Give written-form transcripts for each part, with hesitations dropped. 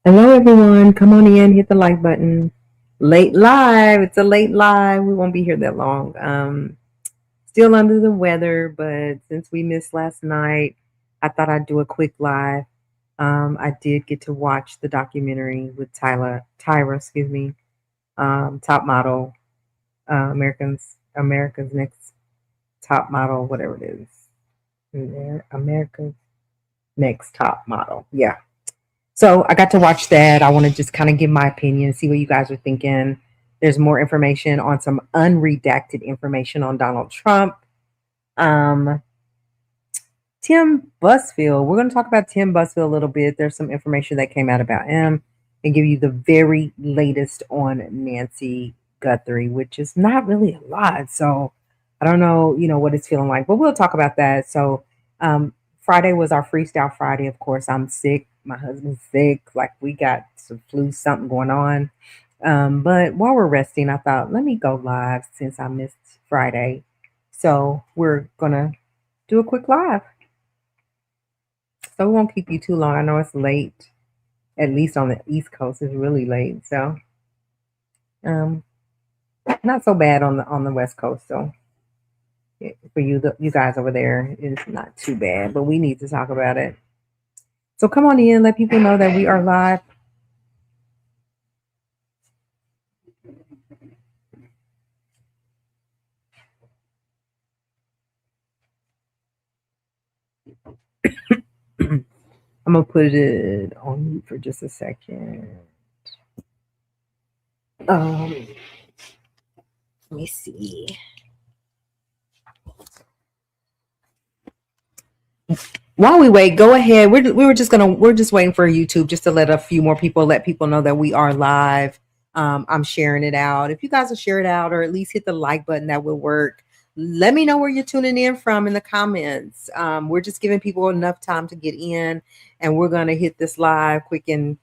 Hello, everyone. Come on in, hit the like button. Late live. It's a late live. We won't be here that long. Still under the weather, but since we missed last night, I thought I'd do a quick live. I did get to watch the documentary with Tyra, excuse me, top model, America's Next Top Model, whatever it is. America's Next Top Model. Yeah. So I got to watch that. I want to just kind of give my opinion, see what you guys are thinking. There's more information on some unredacted information on Donald Trump. Um, Tim Busfield. We're going to talk about Tim Busfield a little bit. There's some information that came out about him and give you the very latest on Nancy Guthrie, which is not really a lot. So I don't know, what it's feeling like, but we'll talk about that. So Friday was our freestyle Friday. Of course, I'm sick. My husband's sick. Like we got some flu, something going on. But while we're resting, I thought, let me go live since I missed Friday. So we're going to do a quick live. So we won't keep you too long. I know it's late, at least on the East Coast. It's really late. So um, not so bad on the West Coast. So for you guys over there, it's not too bad. But we need to talk about it. So come on in, let people know that we are live. I'm gonna put it on mute for just a second. Let me see. While we wait, go ahead. We're just waiting for YouTube just to let people know that we are live. I'm sharing it out. If you guys will share it out or at least hit the like button, that will work. Let me know where you're tuning in from in the comments. We're just giving people enough time to get in, and we're gonna hit this live quick and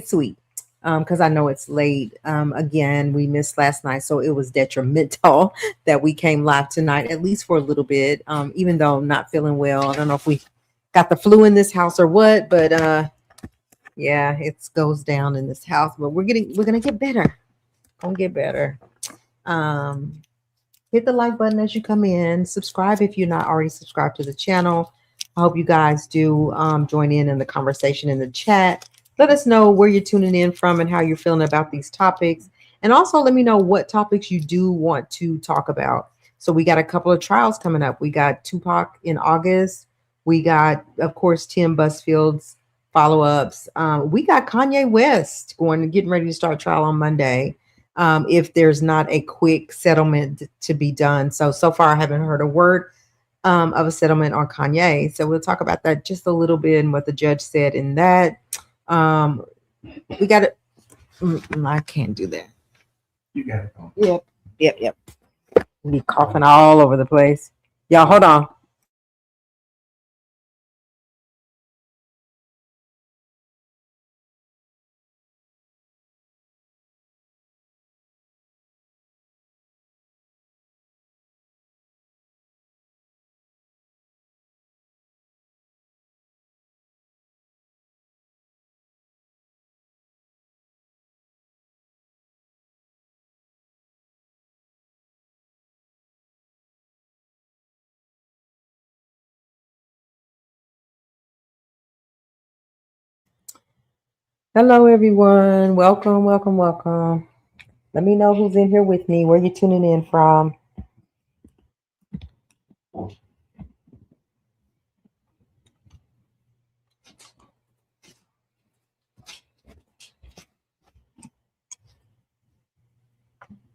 sweet. Because I know it's late. Again, we missed last night, so it was detrimental that we came live tonight, at least for a little bit. Even though I'm not feeling well, I don't know if we got the flu in this house or what, but yeah, it goes down in this house. But we're gonna get better. Gonna get better. Um, Hit the like button as you come in. Subscribe if you're not already subscribed to the channel. I hope you guys do join in the conversation in the chat. Let us know where you're tuning in from and how you're feeling about these topics. And also let me know what topics you do want to talk about. So we got a couple of trials coming up. We got Tupac in August. We got, of course, Tim Busfield's follow-ups. We got Kanye West getting ready to start trial on Monday. If there's not a quick settlement to be done. So far, I haven't heard a word of a settlement on Kanye. So we'll talk about that just a little bit and what the judge said in that. We got it. I can't do that. You got it. Yep. Be coughing all over the place. Y'all, hold on. Hello, everyone. Welcome. Let me know who's in here with me, where you're tuning in from.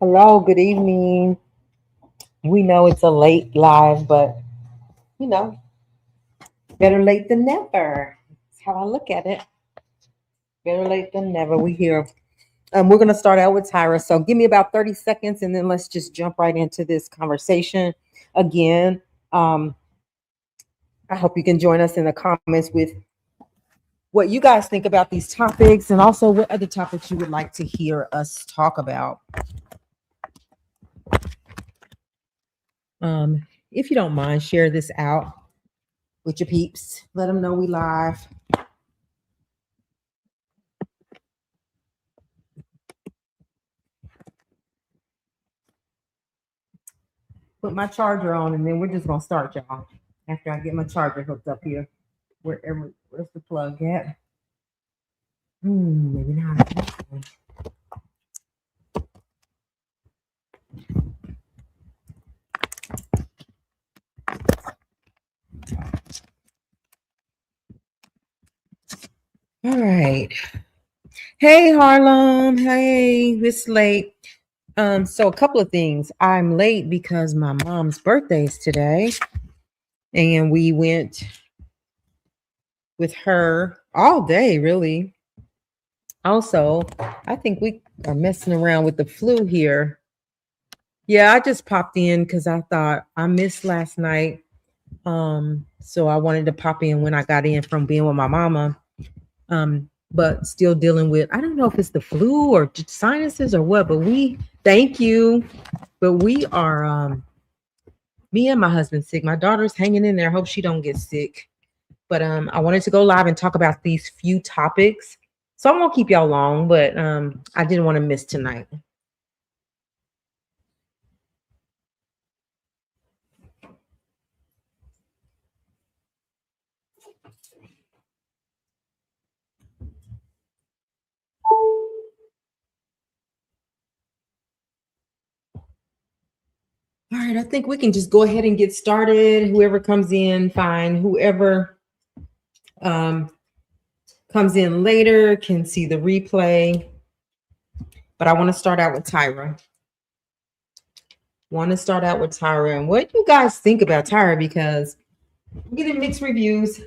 Hello, good evening. We know it's a late live, but you know, better late than never. That's how I look at it. Better late than never. We here. We're going to start out with Tyra. So give me about 30 seconds and then let's just jump right into this conversation. Again, I hope you can join us in the comments with what you guys think about these topics and also what other topics you would like to hear us talk about. If you don't mind, share this out with your peeps. Let them know we live. put my charger on, and then we're just gonna start, y'all. After I get my charger hooked up here, where's the plug at? Maybe not. All right. Hey Harlem. Hey, it's late. So a couple of things. I'm late because my mom's birthday is today, and we went with her all day, really. Also, I think we are messing around with the flu here. Yeah, I just popped in because I thought I missed last night. So I wanted to pop in when I got in from being with my mama. But still dealing with, I don't know if it's the flu or just sinuses or what, but thank you. But we are, me and my husband sick. My daughter's hanging in there. Hope she don't get sick. But I wanted to go live and talk about these few topics. So I won't keep y'all long, but I didn't want to miss tonight. All right, I think we can just go ahead and get started. Whoever comes in, fine. Whoever comes in later can see the replay. But I want to start out with Tyra. And what you guys think about Tyra, because I'm getting mixed reviews.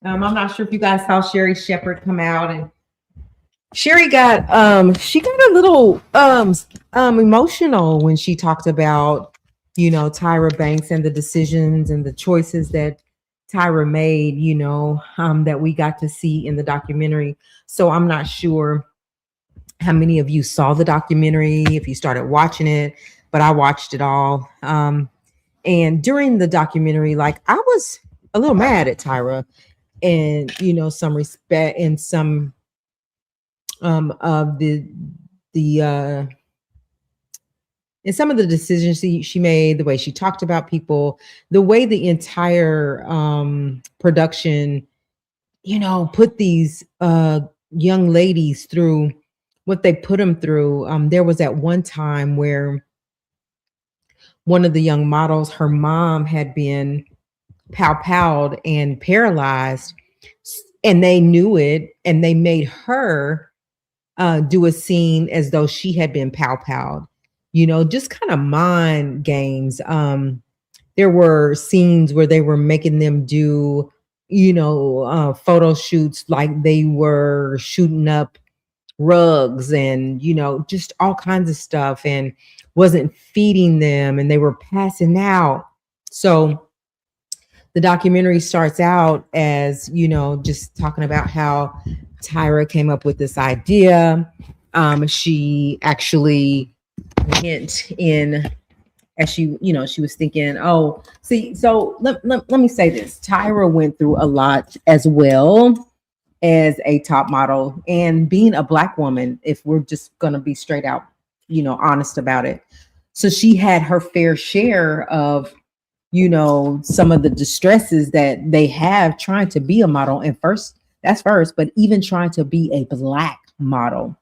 I'm not sure if you guys saw Sherry Shepherd come out, and Sherry got she got a little emotional when she talked about, Tyra Banks and the decisions and the choices that Tyra made, that we got to see in the documentary. So I'm not sure how many of you saw the documentary, if you started watching it, but I watched it all. And during the documentary, like, I was a little mad at Tyra, and some respect and some of the and some of the decisions she made, the way she talked about people, the way the entire production, put these young ladies through what they put them through. There was at one time where one of the young models, her mom had been pow-powed and paralyzed, and they knew it, and they made her do a scene as though she had been pow-powed, just kind of mind games. There were scenes where they were making them do, photo shoots, like they were shooting up rugs and, just all kinds of stuff, and wasn't feeding them, and they were passing out. So the documentary starts out as, just talking about how Tyra came up with this idea. She actually went in as she was thinking, oh, see, so let me say this. Tyra went through a lot as well as a top model, and being a Black woman, if we're just going to be straight out, honest about it. So she had her fair share of, some of the distresses that they have trying to be a model. And that's first, but even trying to be a Black model.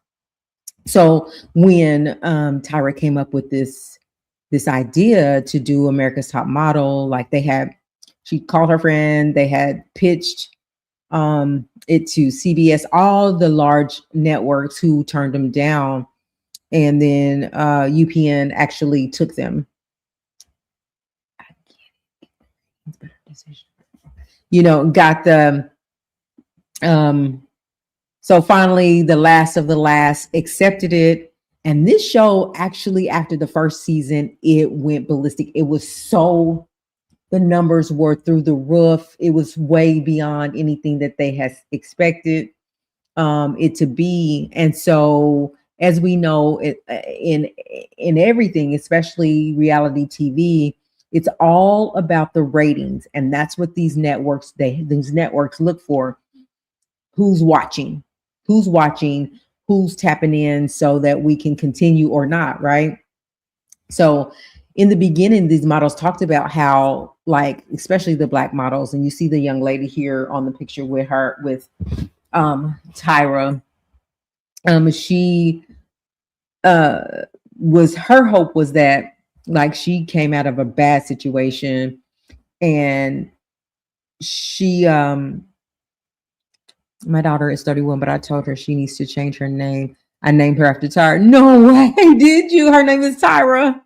So when Tyra came up with this idea to do America's Top Model, like she called her friend, they had pitched it to CBS, all the large networks, who turned them down. And then UPN actually took them. Got the so finally the last of the last accepted it. And this show, actually, after the first season, it went ballistic. It was the numbers were through the roof. It was way beyond anything that they had expected it to be. And so, as we know, in everything, especially reality TV, it's all about the ratings, and that's what these networks look for. Who's watching? Who's tapping in, so that we can continue or not, right? So in the beginning, these models talked about how, like, especially the black models, and you see the young lady here on the picture with her, with Tyra. She was, her hope was that, like, she came out of a bad situation, and she my daughter is 31, but I told her she needs to change her name. I named her after Tyra. No way, did you? Her name is Tyra.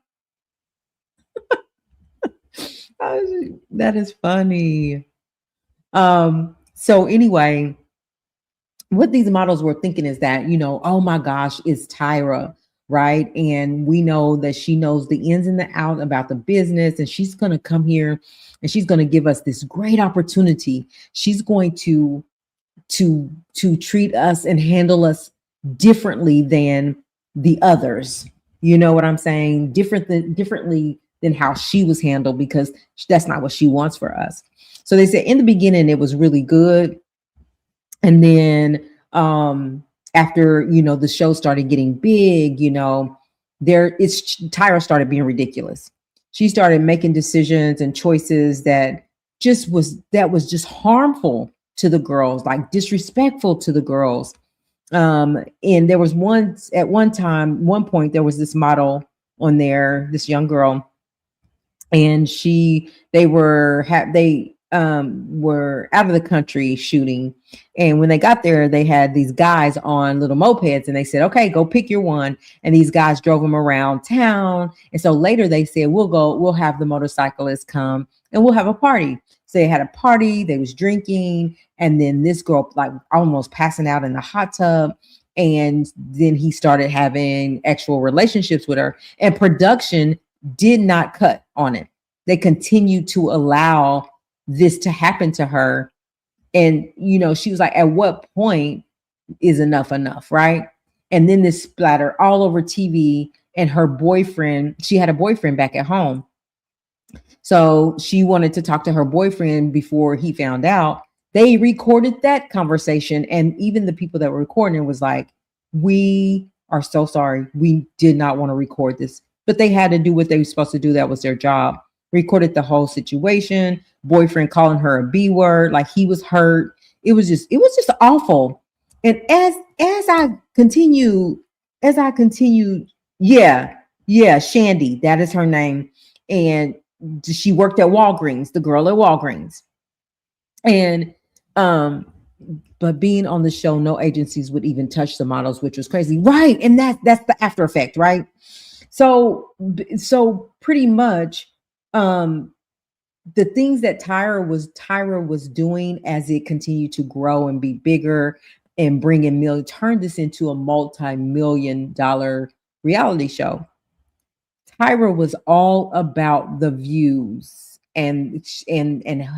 That is funny. So anyway, what these models were thinking is that, you know, oh my gosh, it's Tyra, right? And we know that she knows the ins and the out about the business, and she's going to come here and she's going to give us this great opportunity. She's going to treat us and handle us differently than the others. You know what I'm saying? Differently than how she was handled, because that's not what she wants for us. So they said in the beginning it was really good, and then after, you know, the show started getting big, you know, Tyra started being ridiculous. She started making decisions and choices that was just harmful to the girls, like disrespectful to the girls. And there was one point, there was this model on there, this young girl, and they were out of the country shooting, and when they got there, they had these guys on little mopeds, and they said, okay, go pick your one, and these guys drove them around town. And so later they said, we'll have the motorcyclists come and we'll have a party. So they had a party, they was drinking, and then this girl, like, almost passing out in the hot tub, and then he started having actual relationships with her, and production did not cut on it. They continued to allow this to happen to her. And, you know, she was like, at what point is enough, right? And then this splatter all over TV, and her boyfriend, she had a boyfriend back at home. So she wanted to talk to her boyfriend before he found out. They recorded that conversation, and even the people that were recording it was like, we are so sorry. We did not want to record this. But they had to do what they were supposed to do. That was their job. Recorded the whole situation. Boyfriend calling her a B word, like he was hurt. It was just awful. And as I continue, yeah, Shandy, that is her name. And she worked at Walgreens, the girl at Walgreens. And but being on the show, no agencies would even touch the models, which was crazy, right? And that's the after effect, right? So pretty much, the things that Tyra was doing as it continued to grow and be bigger and bring in millions, turned this into a multi-million-dollar reality show. Tyra was all about the views and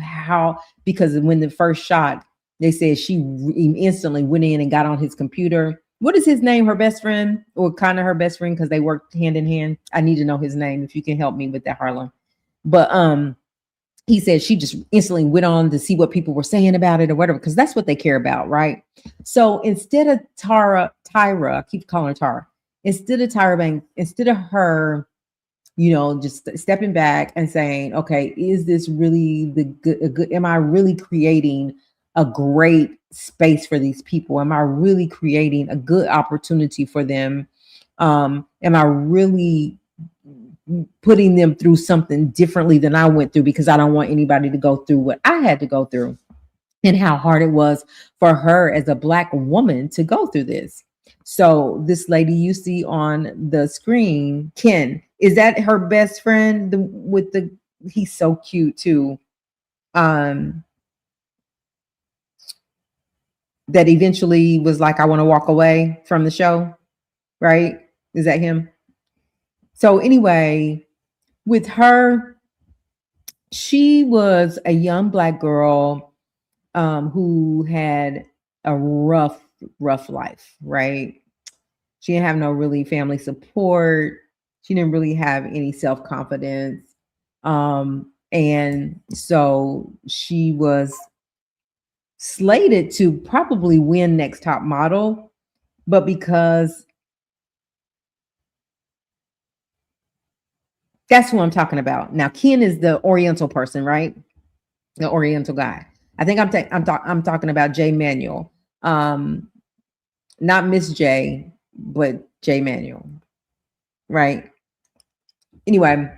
how, because when the first shot, they said she instantly went in and got on his computer. What is his name? Her best friend, or kind of her best friend, because they worked hand in hand. I need to know his name if you can help me with that, Harlan. But he said she just instantly went on to see what people were saying about it or whatever, because that's what they care about, right? So instead of Tyra, I keep calling her Tyra. Instead of her, you know, just stepping back and saying, okay, is this really the good? Am I really creating a great space for these people? Am I really creating a good opportunity for them? Am I really putting them through something differently than I went through, because I don't want anybody to go through what I had to go through, and how hard it was for her as a Black woman to go through this. So this lady you see on the screen, Ken, is that her best friend? He's so cute too. That eventually was like, I want to walk away from the show, right? Is that him? So anyway, with her, she was a young Black girl who had a rough life, right? She didn't have no really family support. She didn't really have any self-confidence. And so she was slated to probably win Next Top Model, but because That's who I'm talking about. Now, Ken is the Oriental person, right? The Oriental guy. I think I'm talking about J Manuel. Um, not Miss J, but J Manuel, right? Anyway,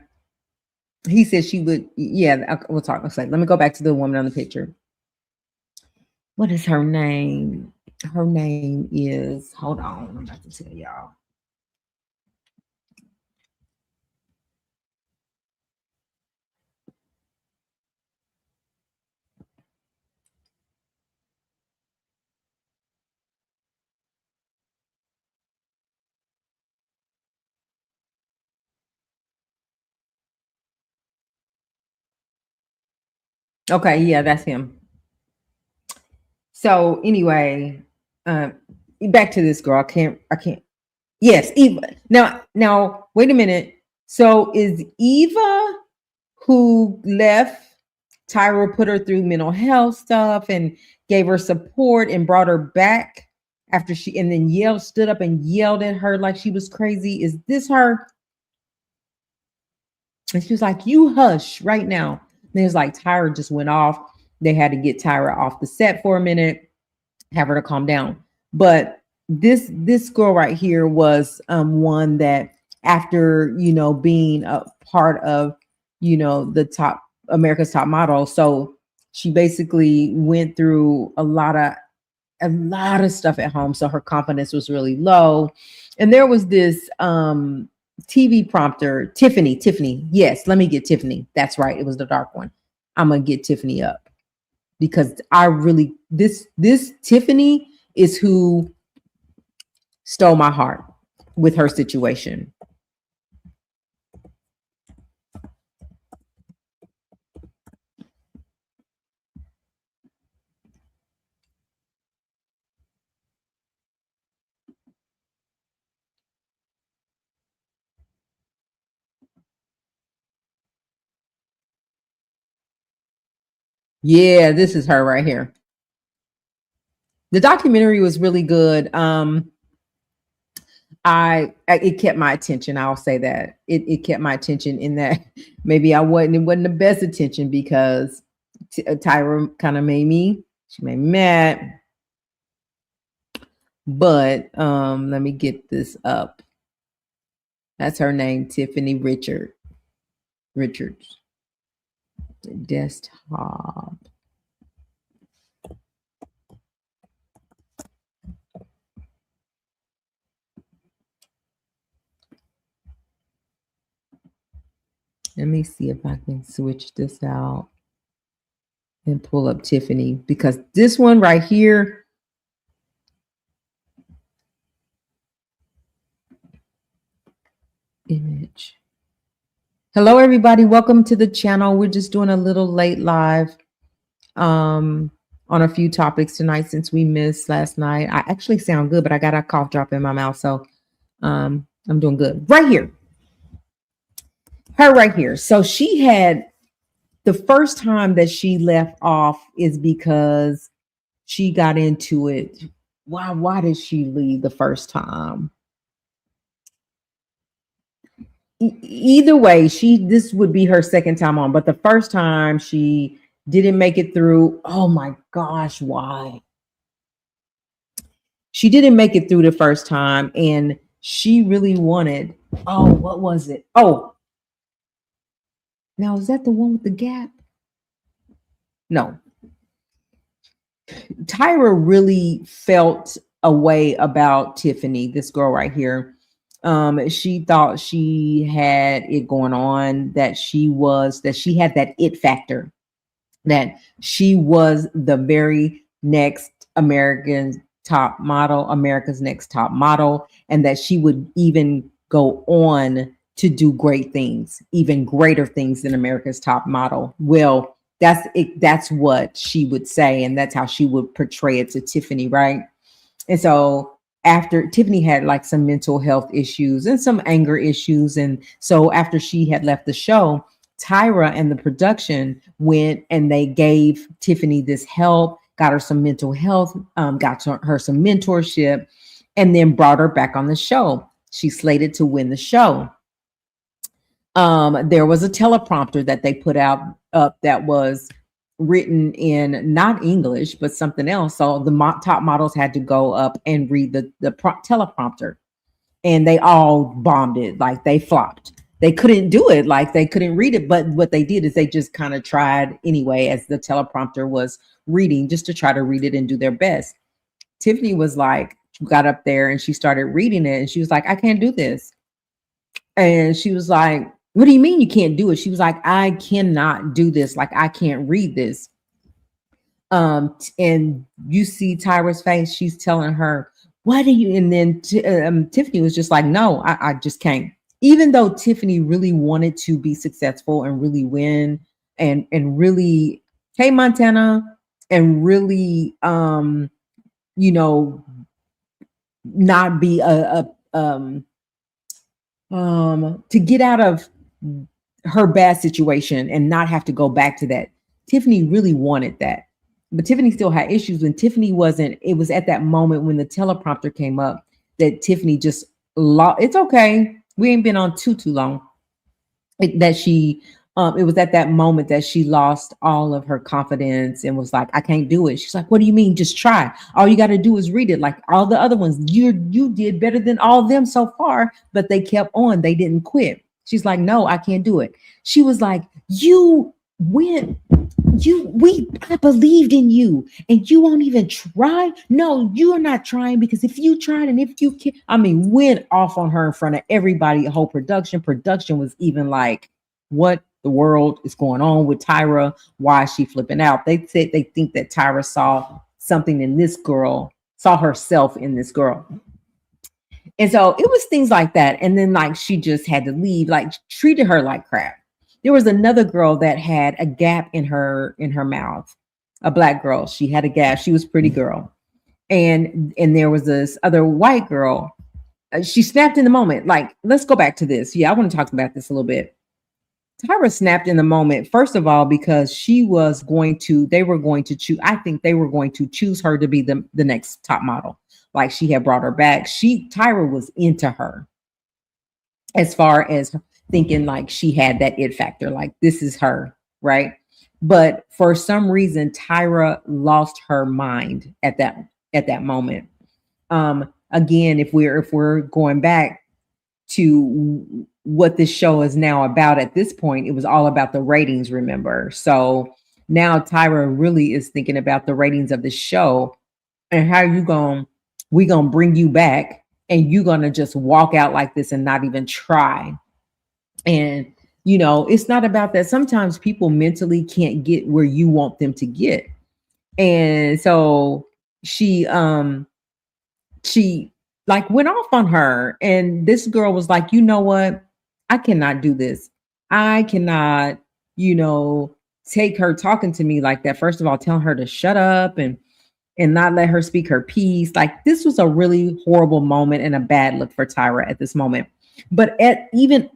he said she would. Yeah, we'll talk. Let's say, let me go back to the woman on the picture. What is her name? Her name is. Hold on, I'm about to tell y'all. Okay, yeah, that's him. So anyway, back to this girl. I can't. Yes, Eva. Now, wait a minute. So is Eva who left Tyra, put her through mental health stuff and gave her support and brought her back after she, and then stood up and yelled at her like she was crazy? Is this her? And she was like, "You hush right now." And it was like Tyra just went off. They had to get Tyra off the set for a minute, have her to calm down. But this girl right here was one that, after being a part of the top America's Top Model, so she basically went through a lot of stuff at home, so her confidence was really low. And there was this TV prompter, Tiffany. Yes, let me get Tiffany. That's right, it was the dark one. I'm gonna get Tiffany up, because I really, this Tiffany is who stole my heart with her situation. Yeah, this is her right here. The documentary was really good. It kept my attention. I'll say that it kept my attention, in that maybe it wasn't the best attention, because Tyra kind of made me mad. But let me get this up. That's her name, Tiffany Richards. Desktop. Let me see if I can switch this out and pull up Tiffany, because this one right here, image. Hello, everybody. Welcome to the channel. We're just doing a little late live on a few topics tonight, since we missed last night. I actually sound good, but I got a cough drop in my mouth, so I'm doing good. Right here. Her right here. So she had, the first time that she left off is because she got into it. Why did she leave the first time? Either way, this would be her second time on, but the first time she didn't make it through. Oh my gosh, why? She didn't make it through the first time, and she really wanted, oh, what was it? Oh, now is that the one with the gap? No. Tyra really felt a way about Tiffany, this girl right here. She thought she had it going on, that she had that it factor, that she was the very next America's next top model, and that she would even go on to do great things, even greater things than America's Top Model. Well, that's it. That's what she would say, and that's how she would portray it to Tiffany, right? And so after Tiffany had like some mental health issues and some anger issues, and so after she had left the show, Tyra and the production went and they gave Tiffany this help, got her some mental health, got her some mentorship, and then brought her back on the show. She's slated to win the show. There was a teleprompter that they put out up that was written in not English, but something else. So the top models had to go up and read the teleprompter, and they all bombed it. Like they flopped. They couldn't do it. Like they couldn't read it. But what they did is they just kind of tried anyway, as the teleprompter was reading, just to try to read it and do their best. Tiffany was like, got up there and she started reading it, and she was like, I can't do this. And she was like, what do you mean you can't do it? She was like, I cannot do this. Like, I can't read this. And you see Tyra's face. She's telling her, what do you? And then Tiffany was just like, no, I just can't. Even though Tiffany really wanted to be successful and really win and really, hey, Montana, and really, you know, not be to get out of her bad situation and not have to go back to that. Tiffany really wanted that, but Tiffany still had issues. When Tiffany wasn't, it was at that moment when the teleprompter came up that Tiffany just lost. It's okay, we ain't been on too long. That she it was at that moment that she lost all of her confidence and was like, I can't do it. She's like, what do you mean? Just try. All you got to do is read it. Like all the other ones, you did better than all of them so far, but they kept on. They didn't quit. She's like, no, I can't do it. She was like, I believed in you and you won't even try. No, you're not trying, because if you tried and if you can, went off on her in front of everybody. The whole production was even like, what the world is going on with Tyra? Why is she flipping out? They said they think that Tyra saw something in this girl, saw herself in this girl. And so it was things like that. And then like she just had to leave, like treated her like crap. There was another girl that had a gap in her mouth, a black girl. She had a gap. She was a pretty girl. And there was this other white girl. She snapped in the moment. Like, let's go back to this. Yeah, I want to talk about this a little bit. Tyra snapped in the moment, first of all, because they were going to choose, I think they were going to choose her to be the next top model. Like she had brought her back. Tyra was into her as far as thinking like she had that it factor, like this is her, right? But for some reason, Tyra lost her mind at that moment. Again, if we're going back to what this show is now about at this point, it was all about the ratings, remember? So now Tyra really is thinking about the ratings of the show and how we gonna bring you back and you gonna just walk out like this and not even try. And it's not about that. Sometimes people mentally can't get where you want them to get. And so she like went off on her, and this girl was like, you know what? I cannot do this. I cannot, take her talking to me like that. First of all, telling her to shut up and not let her speak her piece. Like this was a really horrible moment and a bad look for Tyra at this moment. But at even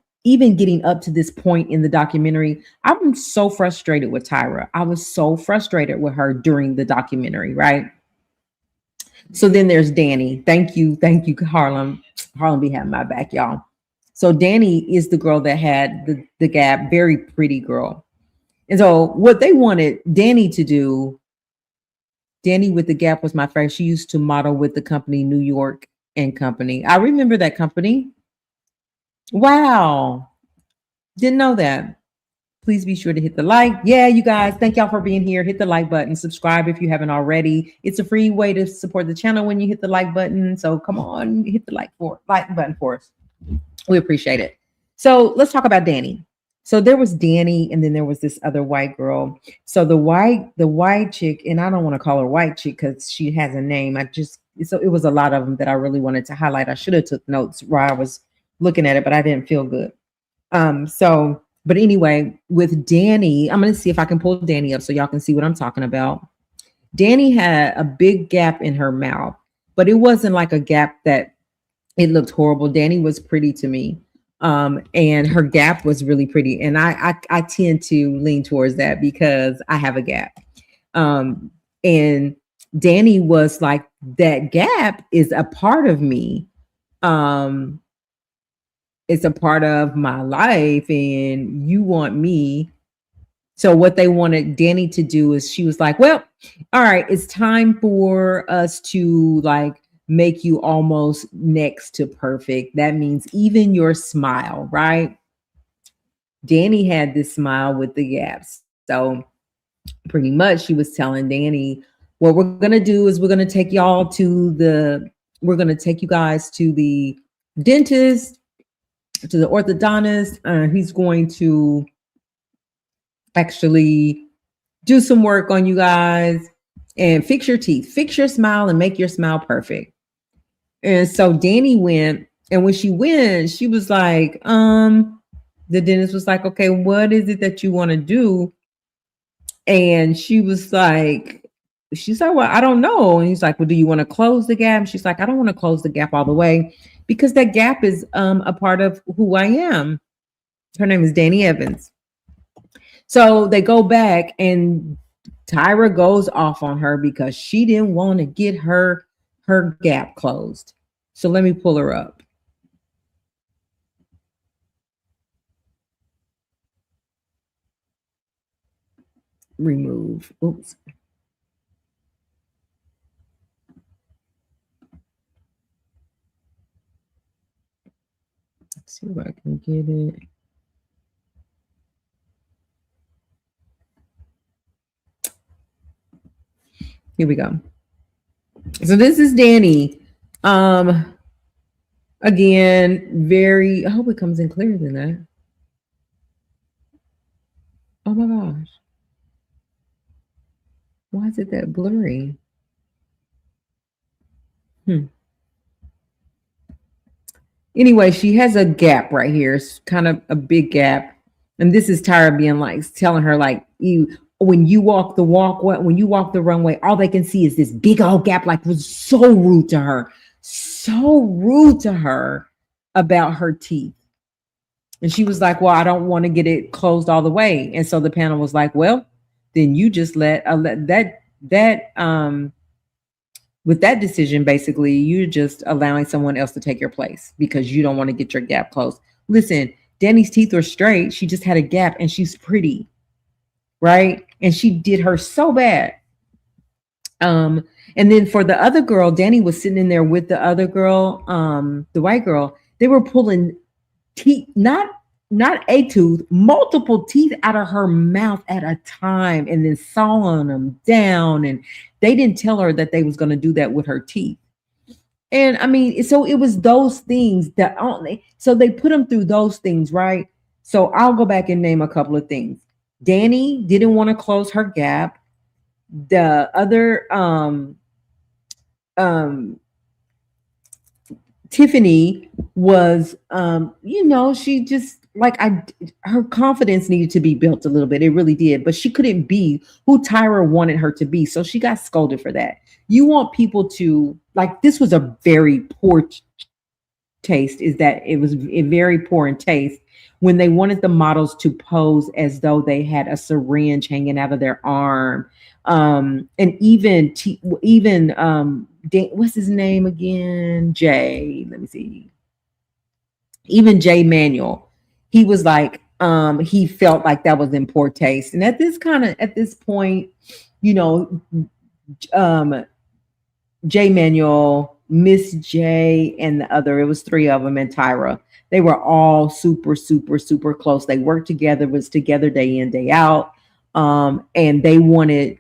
getting up to this point in the documentary, I'm so frustrated with Tyra. I was so frustrated with her during the documentary, right? So then there's Danny. Thank you, Harlem. Harlem be having my back, y'all. So Danny is the girl that had the gap, very pretty girl. And so what they wanted Danny to do, Danny with the gap was my friend. She used to model with the company New York and Company. I remember that company. Wow. Didn't know that. Please be sure to hit the like. Yeah, you guys, thank y'all for being here. Hit the like button, subscribe if you haven't already. It's a free way to support the channel when you hit the like button. So come on, hit the like button for us. We appreciate it. So let's talk about Danny. So there was Danny, and then there was this other white girl. So the white chick, and I don't want to call her white chick because she has a name. So it was a lot of them that I really wanted to highlight. I should have took notes while I was looking at it, but I didn't feel good. But anyway, with Danny, I'm going to see if I can pull Danny up so y'all can see what I'm talking about. Danny had a big gap in her mouth, but it wasn't like a gap that it looked horrible. Danny was pretty to me. And her gap was really pretty. And I tend to lean towards that because I have a gap. And Danny was like, that gap is a part of me. it's a part of my life and you want me. So what they wanted Danny to do is she was like, well, all right, it's time for us to like make you almost next to perfect. That means even your smile, right? Danny had this smile with the gaps. So pretty much she was telling Danny, what we're gonna do is we're gonna take y'all to the we're gonna take you guys to the dentist, to the orthodontist. He's going to actually do some work on you guys and fix your teeth, fix your smile, and make your smile perfect. And so Danny went, and when she went, she was like, the dentist was like, okay, what is it that you want to do? And she's like, well, I don't know. And he's like, well, do you want to close the gap? And she's like, I don't want to close the gap all the way because that gap is a part of who I am. Her name is Danny Evans. So they go back and Tyra goes off on her because she didn't want to get her gap closed. So let me pull her up. Remove. Oops. Let's see if I can get it. Here we go. So this is Danny. Again, very, I hope it comes in clearer than that. Oh my gosh. Why is it that blurry? Anyway, she has a gap right here. It's kind of a big gap. And this is Tyra being like, telling her, like, when you walk the runway, all they can see is this big old gap. Like, was so rude to her about her teeth. And she was like, well, I don't want to get it closed all the way. And so the panel was like, well, then you just let with that decision, basically, you're just allowing someone else to take your place because you don't want to get your gap closed. Listen, Danny's teeth are straight. She just had a gap and she's pretty, right? And she did her so bad. And then for the other girl, Danny was sitting in there with the other girl, the white girl. They were pulling teeth, not a tooth, multiple teeth out of her mouth at a time, and then sawing them down. And they didn't tell her that they was going to do that with her teeth. And I mean, so it was those things that so they put them through those things, right? So I'll go back and name a couple of things. Danny didn't want to close her gap. The other Tiffany was she just like her confidence needed to be built a little bit. It really did, but she couldn't be who Tyra wanted her to be. So she got scolded for that. You want people to like, this was a very poor taste, is that it was very poor in taste when they wanted the models to pose as though they had a syringe hanging out of their arm. And even what's his name again? Jay. Let me see. Even Jay Manuel, he was like, he felt like that was in poor taste. And at this point, Jay Manuel, Miss J, and the other, it was three of them, and Tyra. They were all super, super, super close. They worked together, was together day in, day out. And they wanted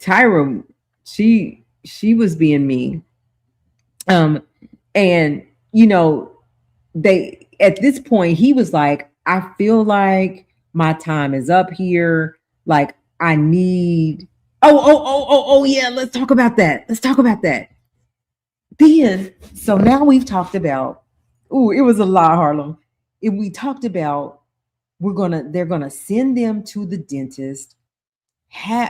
Tyra, she was being mean. And they, at this point, he was like, I feel like my time is up here. Like, I need, oh yeah, let's talk about that. Then, so now we've talked about, it was a lot, Harlem. We talked about, they're gonna send them to the dentist,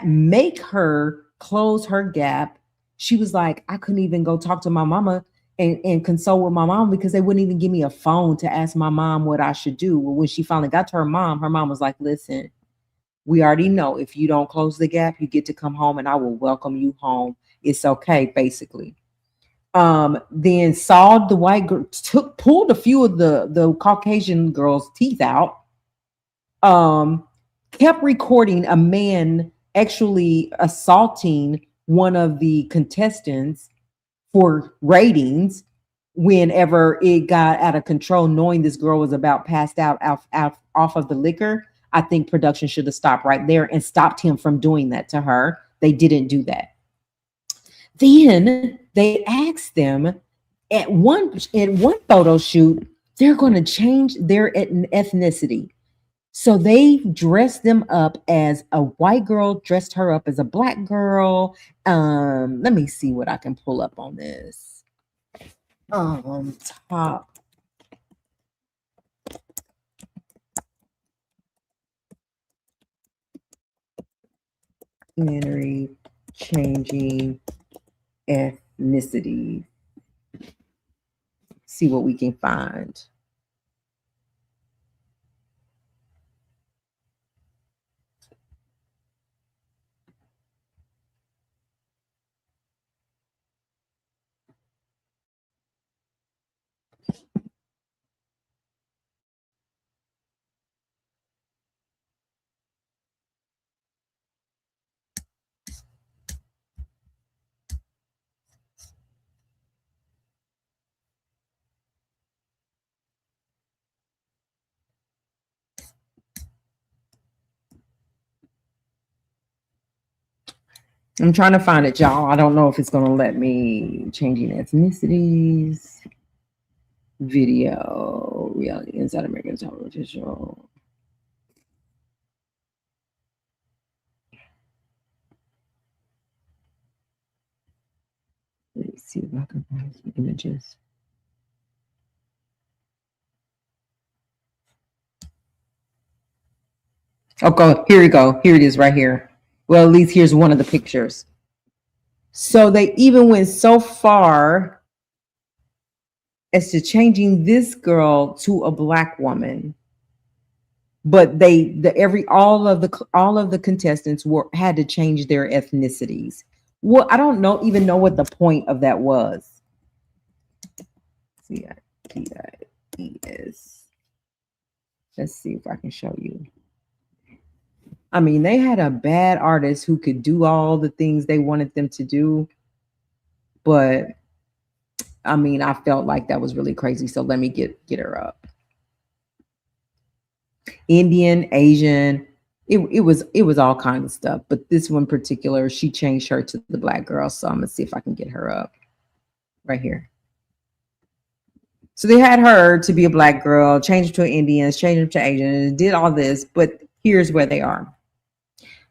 make her close her gap. She was like, I couldn't even go talk to my mama and consult with my mom because they wouldn't even give me a phone to ask my mom what I should do. Well, when she finally got to her mom was like, listen, we already know if you don't close the gap, you get to come home and I will welcome you home. It's okay, basically. Then saw the white girl, pulled a few of the Caucasian girl's teeth out. Kept recording a man actually assaulting one of the contestants for ratings whenever it got out of control, knowing this girl was about passed out off of the liquor. I think production should have stopped right there and stopped him from doing that to her. They didn't do that. Then they asked them at one photo shoot, they're going to change their ethnicity. So they dressed them up as a white girl, dressed her up as a black girl. Let me see what I can pull up on this. Top documentary changing ethnicity. See what we can find. I'm trying to find it, y'all. I don't know if it's going to let me. Changing ethnicities. Video. Reality inside American television show. Let's see if I can find some images. Okay, here we go. Here it is right here. Well, at least here's one of the pictures. So they even went so far as to changing this girl to a black woman. But all of the contestants had to change their ethnicities. Well, I don't even know what the point of that was. C-I-T-I-E-S. Let's see if I can show you. I mean, they had a bad artist who could do all the things they wanted them to do. But I mean, I felt like that was really crazy. So let me get her up. Indian, Asian, it was all kinds of stuff. But this one in particular, she changed her to the black girl. So I'm gonna see if I can get her up right here. So they had her to be a black girl, changed her to an Indian, changed her to Asian, did all this. But here's where they are.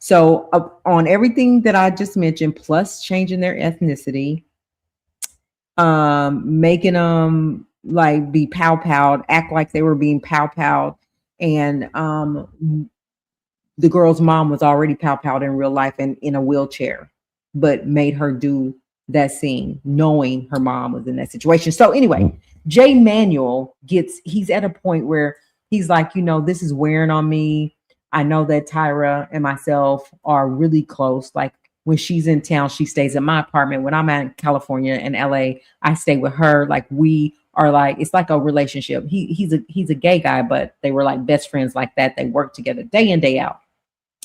So on everything that I just mentioned, plus changing their ethnicity, making them like be pow-powed, act like they were being pow-powed. And the girl's mom was already pow-powed in real life and in a wheelchair, but made her do that scene knowing her mom was in that situation. So anyway, Jay Manuel he's at a point where he's like, this is wearing on me. I know that Tyra and myself are really close. Like when she's in town, she stays in my apartment. When I'm in California and LA, I stay with her. Like we are like, it's like a relationship. He's a gay guy, but they were like best friends like that. They work together day in, day out.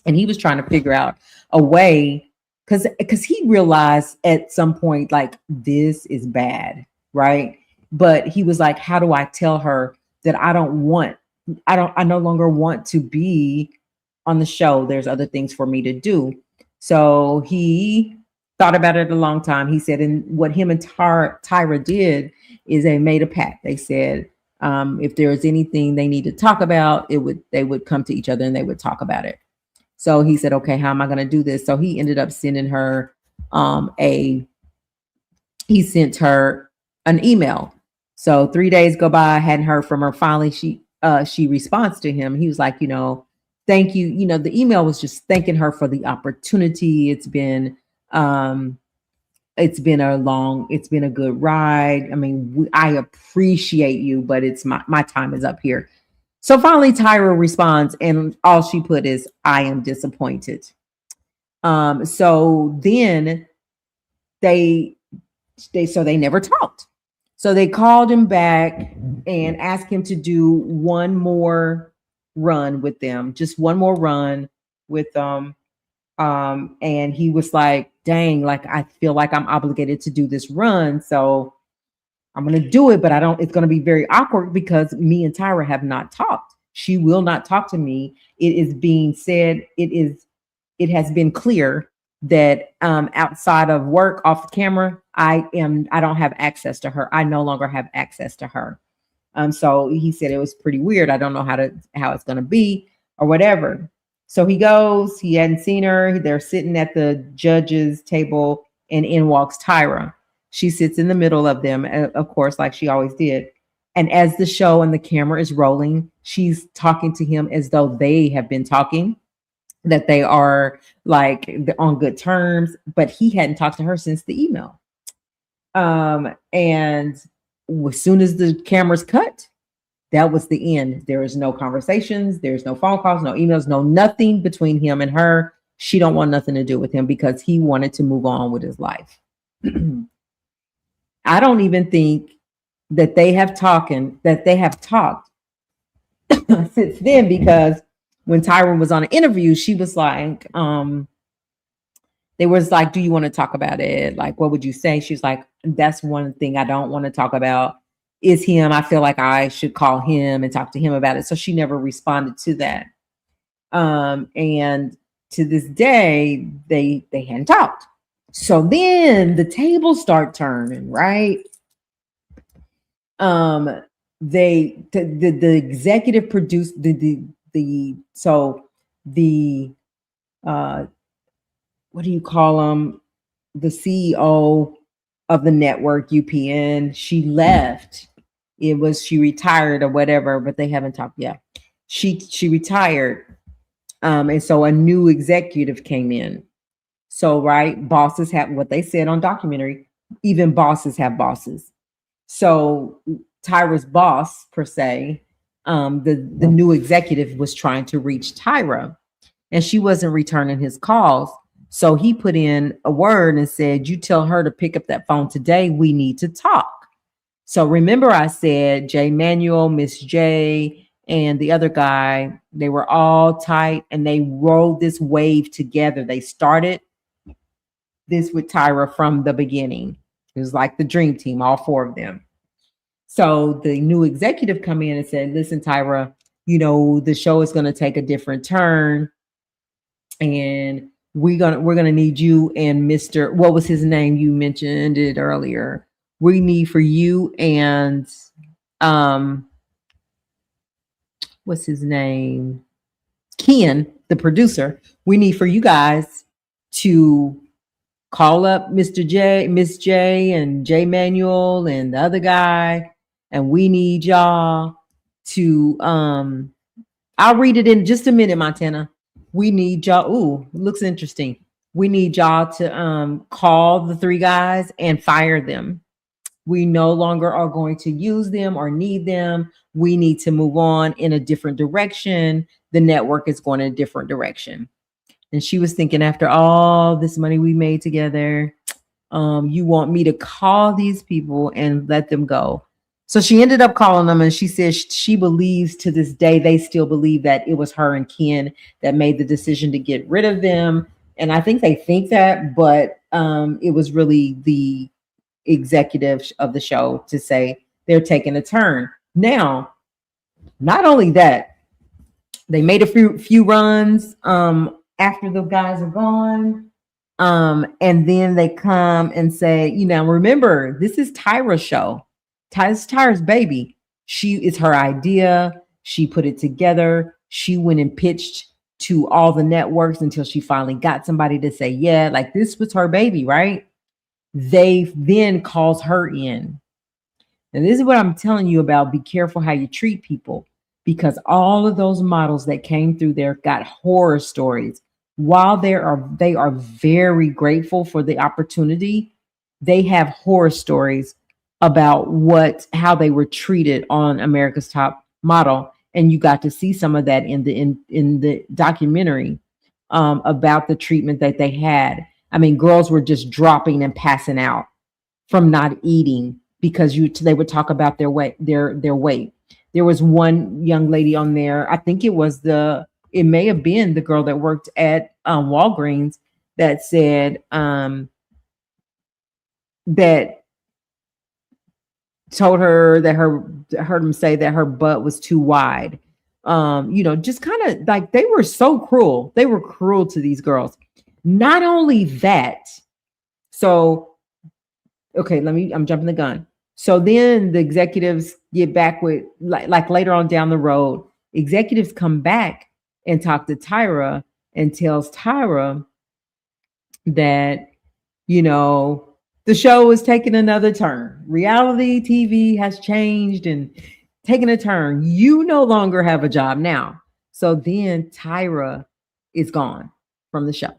And he was trying to figure out a way because he realized at some point, like, this is bad, right? But he was like, how do I tell her that I no longer want to be on the show. There's other things for me to do. So he thought about it a long time. He said, and what him and Tyra did is they made a pact. They said, if there was anything they need to talk about, they would come to each other and they would talk about it. So he said, okay, how am I going to do this? So he ended up sending her he sent her an email. So 3 days go by, I hadn't heard from her. Finally, she responds to him. He was like, thank you. The email was just thanking her for the opportunity. It's been a good ride. I mean, I appreciate you, but it's my time is up here. So finally, Tyra responds, and all she put is, I am disappointed. So then they never talked. So they called him back and asked him to do one more run with them, just one more run with them. And he was like, dang, like I feel like I'm obligated to do this run. So I'm gonna do it, but I don't, it's gonna be very awkward because me and Tyra have not talked. She will not talk to me. It is being said, it has been clear that outside of work, off the camera, I don't have access to her. I no longer have access to her. So he said it was pretty weird. I don't know how it's gonna be or whatever. So he goes, he hadn't seen her. They're sitting at the judge's table, and in walks Tyra. She sits in the middle of them, of course, like she always did. And as the show and the camera is rolling, she's talking to him as though they have been talking, that they are like on good terms, but he hadn't talked to her since the email. And as soon as the cameras cut, that was the end. There is no conversations, there's no phone calls, no emails, no nothing between him and her. She don't want nothing to do with him because he wanted to move on with his life. I don't even think that they have talked since then, because when Tyra was on an interview, she was like, they was like, do you want to talk about it? Like, what would you say? She's like, that's one thing I don't want to talk about is him. I feel like I should call him and talk to him about it. So she never responded to that. And to this day, they hadn't talked. So then the tables start turning, right? The executive produced what do you call them? The CEO of the network, UPN, she left. She retired or whatever, but they haven't talked yet. She retired. And so a new executive came in. So, right, bosses have what they said on documentary, even bosses have bosses. So Tyra's boss, per se, the new executive was trying to reach Tyra, and she wasn't returning his calls. So he put in a word and said, you tell her to pick up that phone today. We need to talk. So remember I said J. Manuel, Miss J, and the other guy, they were all tight and they rode this wave together. They started this with Tyra from the beginning. It was like the dream team, all four of them. So the new executive come in and said, listen, Tyra, the show is going to take a different turn, and we're gonna need you and Mr. What was his name? You mentioned it earlier. We need for you and what's his name? Ken, the producer. We need for you guys to call up Mr. J, Miss J, and J. Manuel and the other guy, and we need y'all to I'll read it in just a minute, Montana. We need y'all. Ooh, looks interesting. We need y'all to call the three guys and fire them. We no longer are going to use them or need them. We need to move on in a different direction. The network is going in a different direction. And she was thinking, after all this money we made together, you want me to call these people and let them go. So she ended up calling them, and she says she believes to this day, they still believe that it was her and Ken that made the decision to get rid of them. And I think they think that, but it was really the executive of the show to say they're taking a turn. Now, not only that, they made a few runs after the guys are gone. And then they come and say, remember, this is Tyra's show. Tyra's baby. It's her idea. She put it together. She went and pitched to all the networks until she finally got somebody to say, yeah, like this was her baby, right? They then calls her in. And this is what I'm telling you about. Be careful how you treat people, because all of those models that came through there got horror stories. While they are very grateful for the opportunity, they have horror stories about how they were treated on America's Top Model. And you got to see some of that in the documentary about the treatment that they had. I mean, girls were just dropping and passing out from not eating because they would talk about their weight, their weight. There was one young lady on there. I think it may have been the girl that worked at Walgreens that said that told her that heard him say that her butt was too wide. Just kind of like they were so cruel. They were cruel to these girls. Not only that, so okay, I'm jumping the gun. So then the executives get back with like later on down the road, executives come back and talk to Tyra and tells Tyra that, the show is taking another turn. Reality TV has changed and taken a turn. You no longer have a job now. So then Tyra is gone from the show.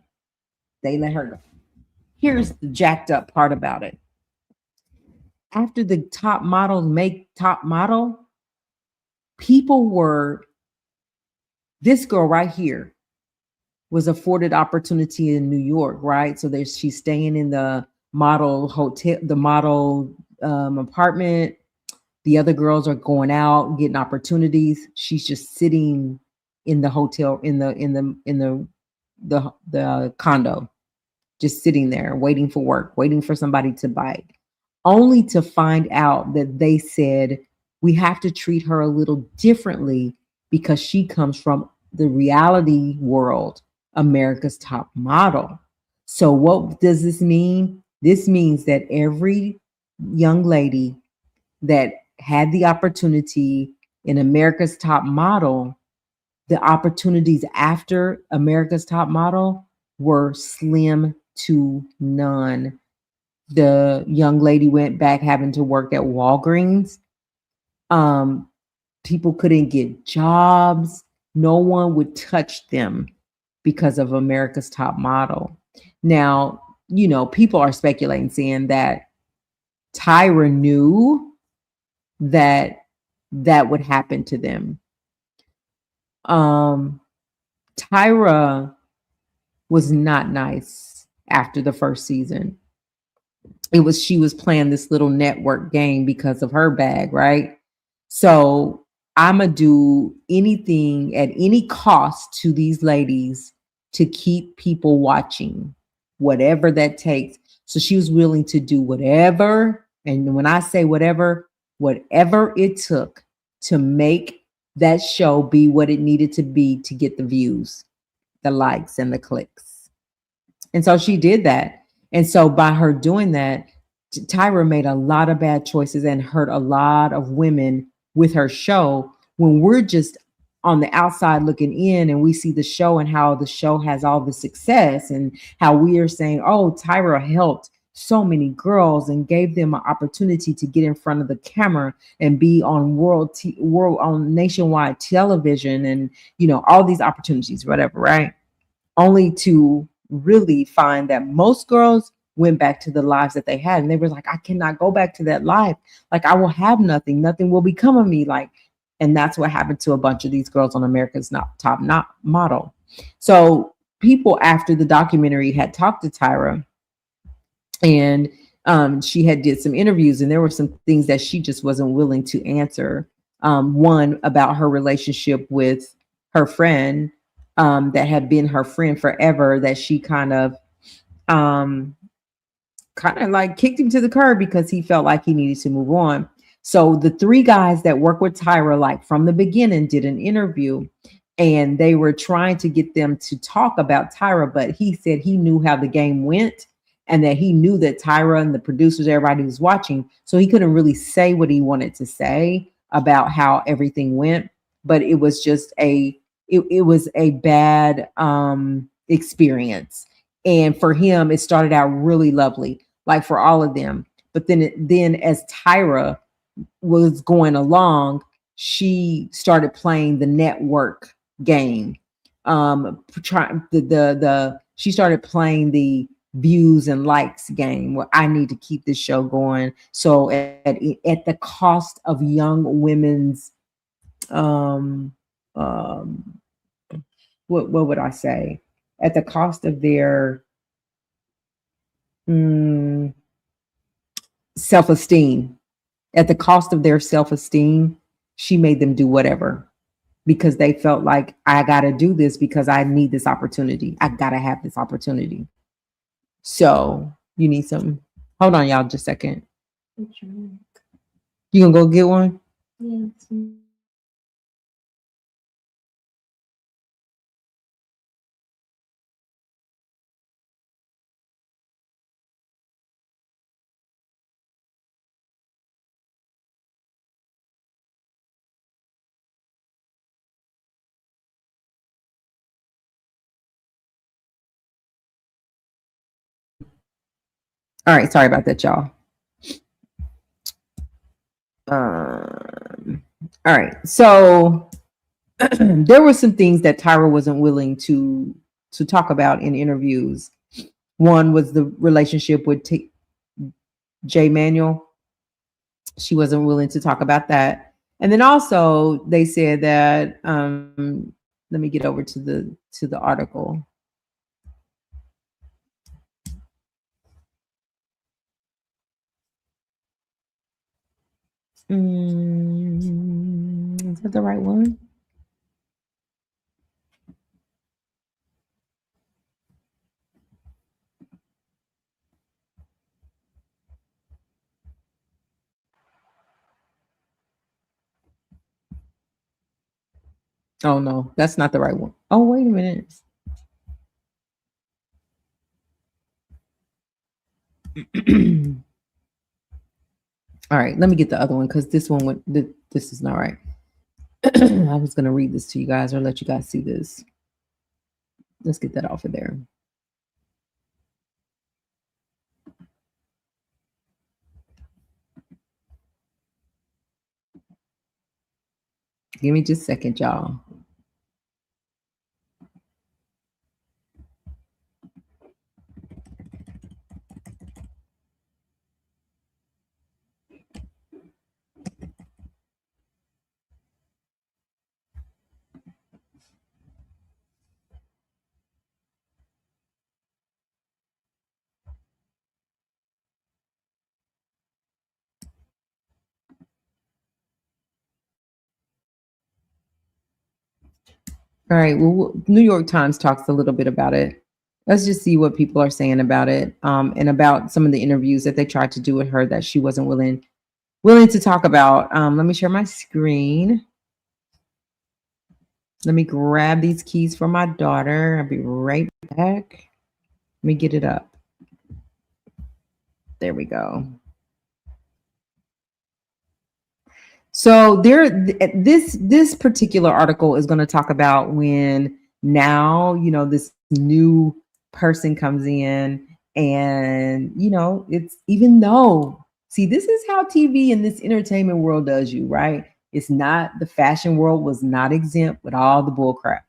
They let her go. Here's the jacked up part about it. After the top models make top model, this girl right here was afforded opportunity in New York, right? So she's staying in the model hotel, the model apartment. The other girls are going out, getting opportunities. She's just sitting in the hotel, in the condo, just sitting there, waiting for work, waiting for somebody to bite, only to find out that they said, we have to treat her a little differently because she comes from the reality world, America's Top Model. So what does this mean? This means that every young lady that had the opportunity in America's Top Model, the opportunities after America's Top Model were slim to none. The young lady went back having to work at Walgreens. People couldn't get jobs. No one would touch them because of America's Top Model. Now, people are speculating, saying that Tyra knew that would happen to them. Tyra was not nice after the first season. She was playing this little network game because of her bag, right? So I'ma do anything at any cost to these ladies to keep people watching, whatever that takes. So she was willing to do whatever. And when I say whatever it took to make that show be what it needed to be to get the views, the likes, and the clicks. And so she did that. And so by her doing that, Tyra made a lot of bad choices and hurt a lot of women with her show. When we're just on the outside looking in and we see the show and how the show has all the success and how we are saying, oh, Tyra helped so many girls and gave them an opportunity to get in front of the camera and be on on nationwide television and, all these opportunities, whatever, right? Only to really find that most girls went back to the lives that they had. And they were like, I cannot go back to that life. Like, I will have nothing. Nothing will become of me. Like, and that's what happened to a bunch of these girls on America's Top Model. So people after the documentary had talked to Tyra, and she had did some interviews, and there were some things that she just wasn't willing to answer. One about her relationship with her friend, that had been her friend forever, that she kind of like kicked him to the curb because he felt like he needed to move on. So the three guys that work with Tyra, like from the beginning, did an interview, and they were trying to get them to talk about Tyra, but he said he knew how the game went and that he knew that Tyra and the producers, everybody was watching. So he couldn't really say what he wanted to say about how everything went, but it was just it was a bad experience. And for him, it started out really lovely, like for all of them. But then as Tyra was going along, she started playing the network game. She started playing the views and likes game where I need to keep this show going. So at the cost of young women's what would I say? At the cost of their self-esteem. At the cost of their self-esteem, she made them do whatever because they felt like, I got to do this because I need this opportunity. I got to have this opportunity. So you need something. Hold on, y'all, just a second. You gonna go get one? Yeah. All right, sorry about that, y'all. All right, so there were some things that Tyra wasn't willing to talk about in interviews. One was the relationship with J. Manuel. She wasn't willing to talk about that. And then also they said that let me get over to the article. Is that the right one? Oh no, that's not the right one. Oh, wait a minute. All right, let me get the other one because this one went, this is not right. I was going to read this to you guys or let you guys see this. Let's get that off of there. Give me just a second, y'all. All right. Well, New York Times talks a little bit about it. Let's just see what people are saying about it, and about some of the interviews that they tried to do with her that she wasn't willing to talk about. Let me share my screen. Let me grab these keys for my daughter. I'll be right back. Let me get it up. There we go. So this particular article is going to talk about when now, this new person comes in and, it's, even though, see, this is how TV and this entertainment world does you, right? It's not, the fashion world was not exempt with all the bull crap.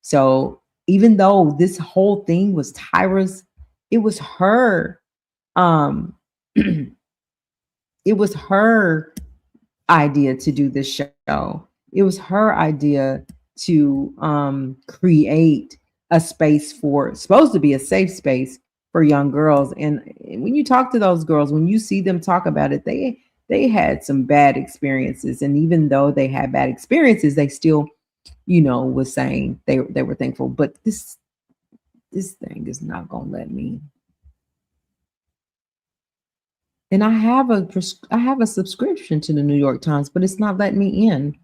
So even though this whole thing was Tyra's, it was her, it was her idea to do this show. It was her idea to create a space for, supposed to be a safe space for young girls. And when you talk to those girls, when you see them talk about it, they had some bad experiences. And even though they had bad experiences, they still, was saying they were thankful. But this thing is not gonna let me. And I have a subscription to the New York Times, but it's not letting me in.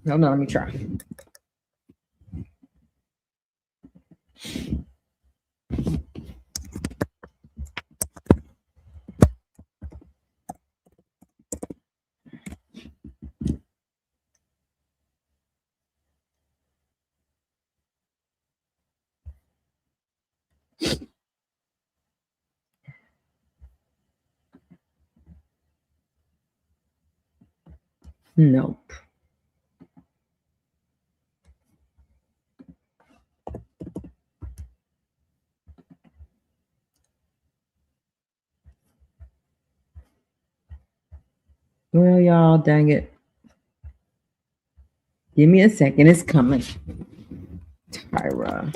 Hold on, let me try. Nope. Well, y'all, dang it. Give me a second. It's coming. Tyra.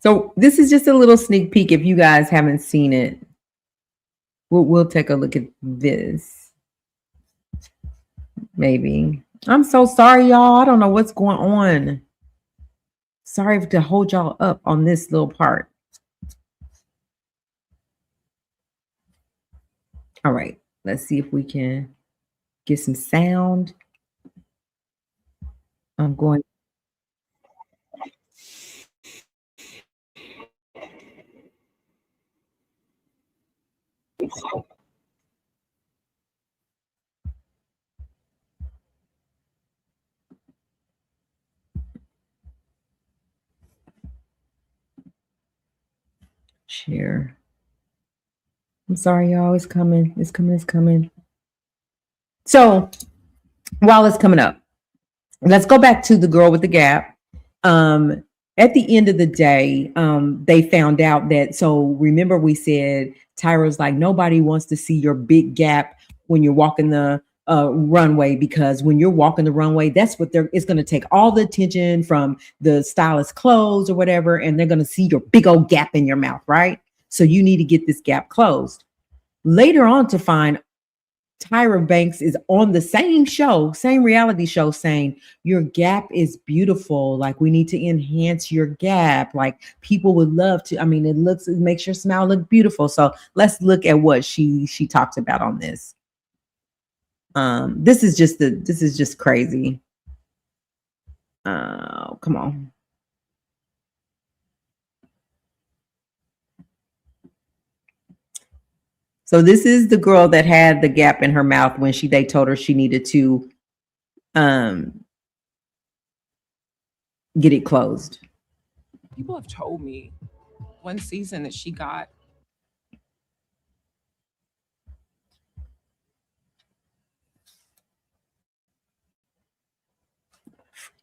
So this is just a little sneak peek. If you guys haven't seen it, we'll take a look at this. Maybe. I'm so sorry, y'all. I don't know what's going on. Sorry to hold y'all up on this little part. All right, let's see if we can get some sound. I'm going. Share. I'm sorry, y'all. It's coming. It's coming. It's coming. So while it's coming up, let's go back to the girl with the gap. At the end of the day, they found out that. So remember, we said Tyra's like, nobody wants to see your big gap when you're walking the runway, because when you're walking the runway, that's what it's going to take all the attention from the stylist clothes or whatever, and they're going to see your big old gap in your mouth, right? So you need to get this gap closed. Later on, to find Tyra Banks is on the same show, same reality show, saying your gap is beautiful. Like, we need to enhance your gap. Like, people would love to. I mean, it makes your smile look beautiful. So let's look at what she talks about on this. This is just crazy. Come on. So this is the girl that had the gap in her mouth when they told her she needed to get it closed. People have told me one season that she got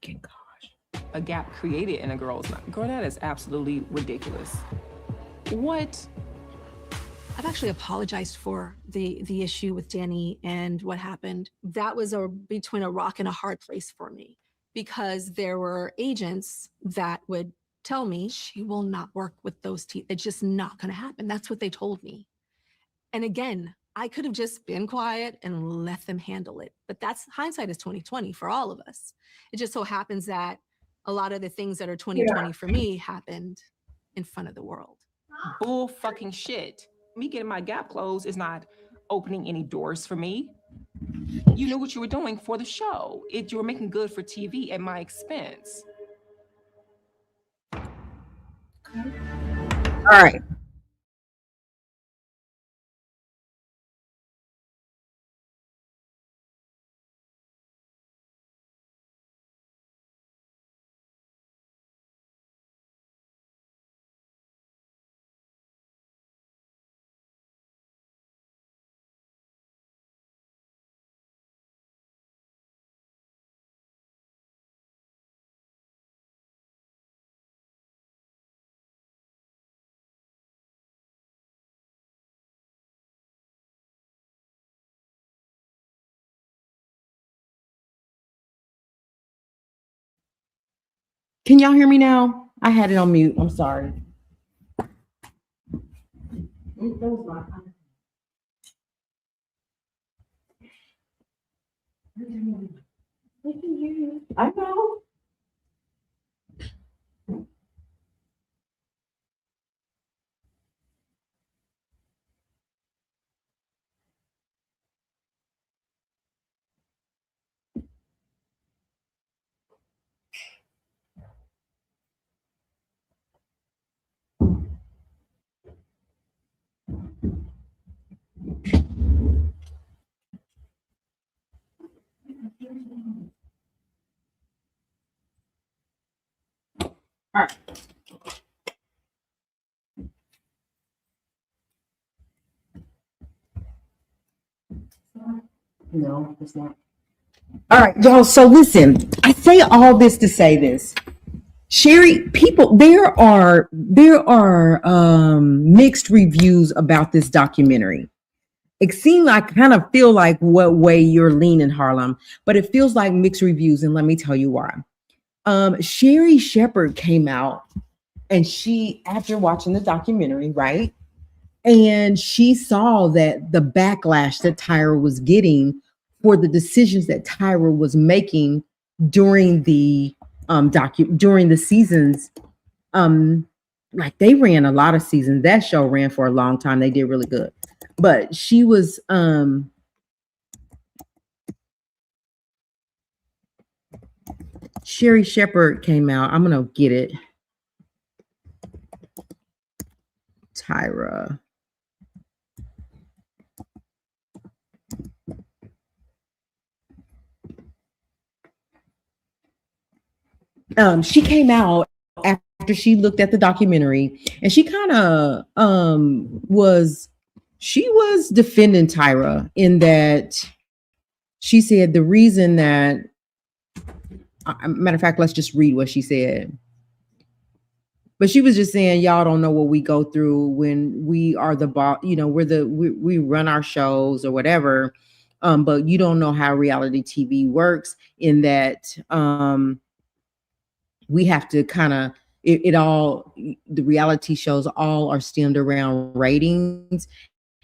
freaking gosh, a gap created in a girl's mouth. Girl, that is absolutely ridiculous. What? I've actually apologized for the issue with Danny and what happened. That was between a rock and a hard place for me, because there were agents that would tell me she will not work with those teeth. It's just not going to happen. That's what they told me. And again, I could have just been quiet and let them handle it. But that's hindsight is 2020 for all of us. It just so happens that a lot of the things that are 2020 for me happened in front of the world. Bull fucking shit. Me getting my gap closed is not opening any doors for me. You knew what you were doing for the show. You were making good for TV at my expense. All right. Can y'all hear me now? I had it on mute. I'm sorry. I know. All right. No, it's not. All right, y'all. So listen, I say all this to say this. Sherry, people, there are mixed reviews about this documentary. It seems like, I kind of feel like what way you're leaning, Harlem, but it feels like mixed reviews, and let me tell you why. Sherry Shepherd came out And she, after watching the documentary, right? And she saw that the backlash that Tyra was getting for the decisions that Tyra was making during the during the seasons. Like they ran a lot of seasons. That show ran for a long time. They did really good. But she was Sherry Shepherd came out. I'm gonna get it. Tyra. She came out after she looked at the documentary, and she kind of was defending Tyra in that she said the reason that matter of fact, let's just read what she said. But she was just saying, y'all don't know what we go through when we are the boss, you know, we run our shows or whatever. But you don't know how reality TV works in that we have to kind of it all, the reality shows all are stemmed around ratings.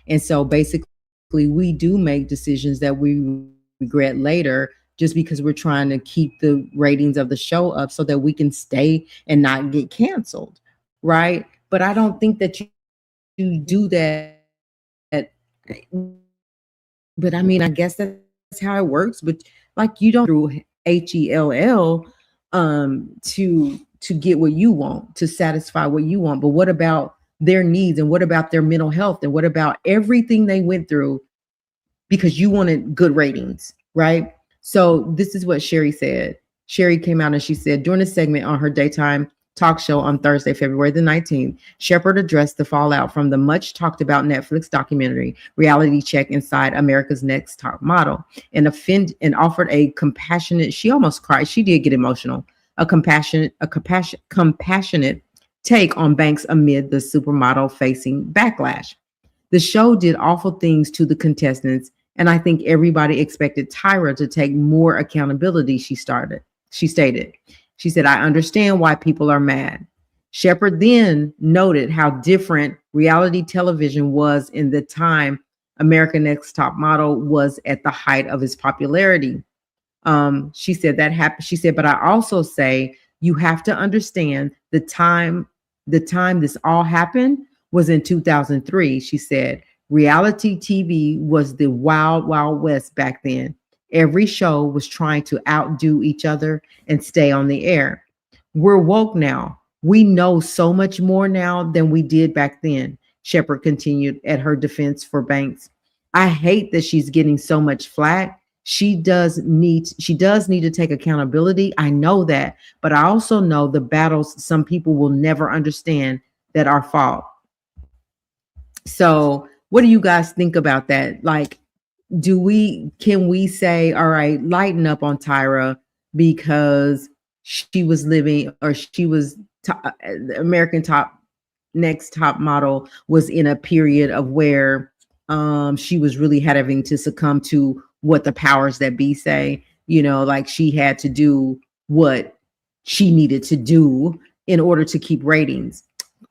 And so basically we do make decisions that we regret later just because we're trying to keep the ratings of the show up so that we can stay and not get canceled, right? But I don't think that you do that. But I mean, I guess that's how it works. But like you don't through hell to get what you want, to satisfy what you want. But what about their needs, and what about their mental health, and what about everything they went through because you wanted good ratings, right? So this is what Sherry said. Sherry came out and she said, during a segment on her daytime talk show on Thursday, February the 19th, Shepherd addressed the fallout from the much talked about Netflix documentary Reality Check Inside America's Next Top Model, and offered a compassionate, she almost cried, she did get emotional, a compassionate take on Banks amid the supermodel facing backlash. The show did awful things to the contestants, and I think everybody expected Tyra to take more accountability, she stated. She said, I understand why people are mad. Shepherd then noted how different reality television was in the time America's Next Top Model was at the height of its popularity. She said that happened. She said, but I also say you have to understand the time this all happened was in 2003. She said, reality TV was the wild, wild west back then. Every show was trying to outdo each other and stay on the air. We're woke now. We know so much more now than we did back then, Shepherd continued at her defense for Banks. I hate that she's getting so much flack. She does need to take accountability. I know that, but I also know the battles some people will never understand that are fought. So what do you guys think about that? Like, can we say, all right, lighten up on Tyra because she was living, or she was American Next Top Model was in a period of where she was really having to succumb to what the powers that be say, you know, like she had to do what she needed to do in order to keep ratings.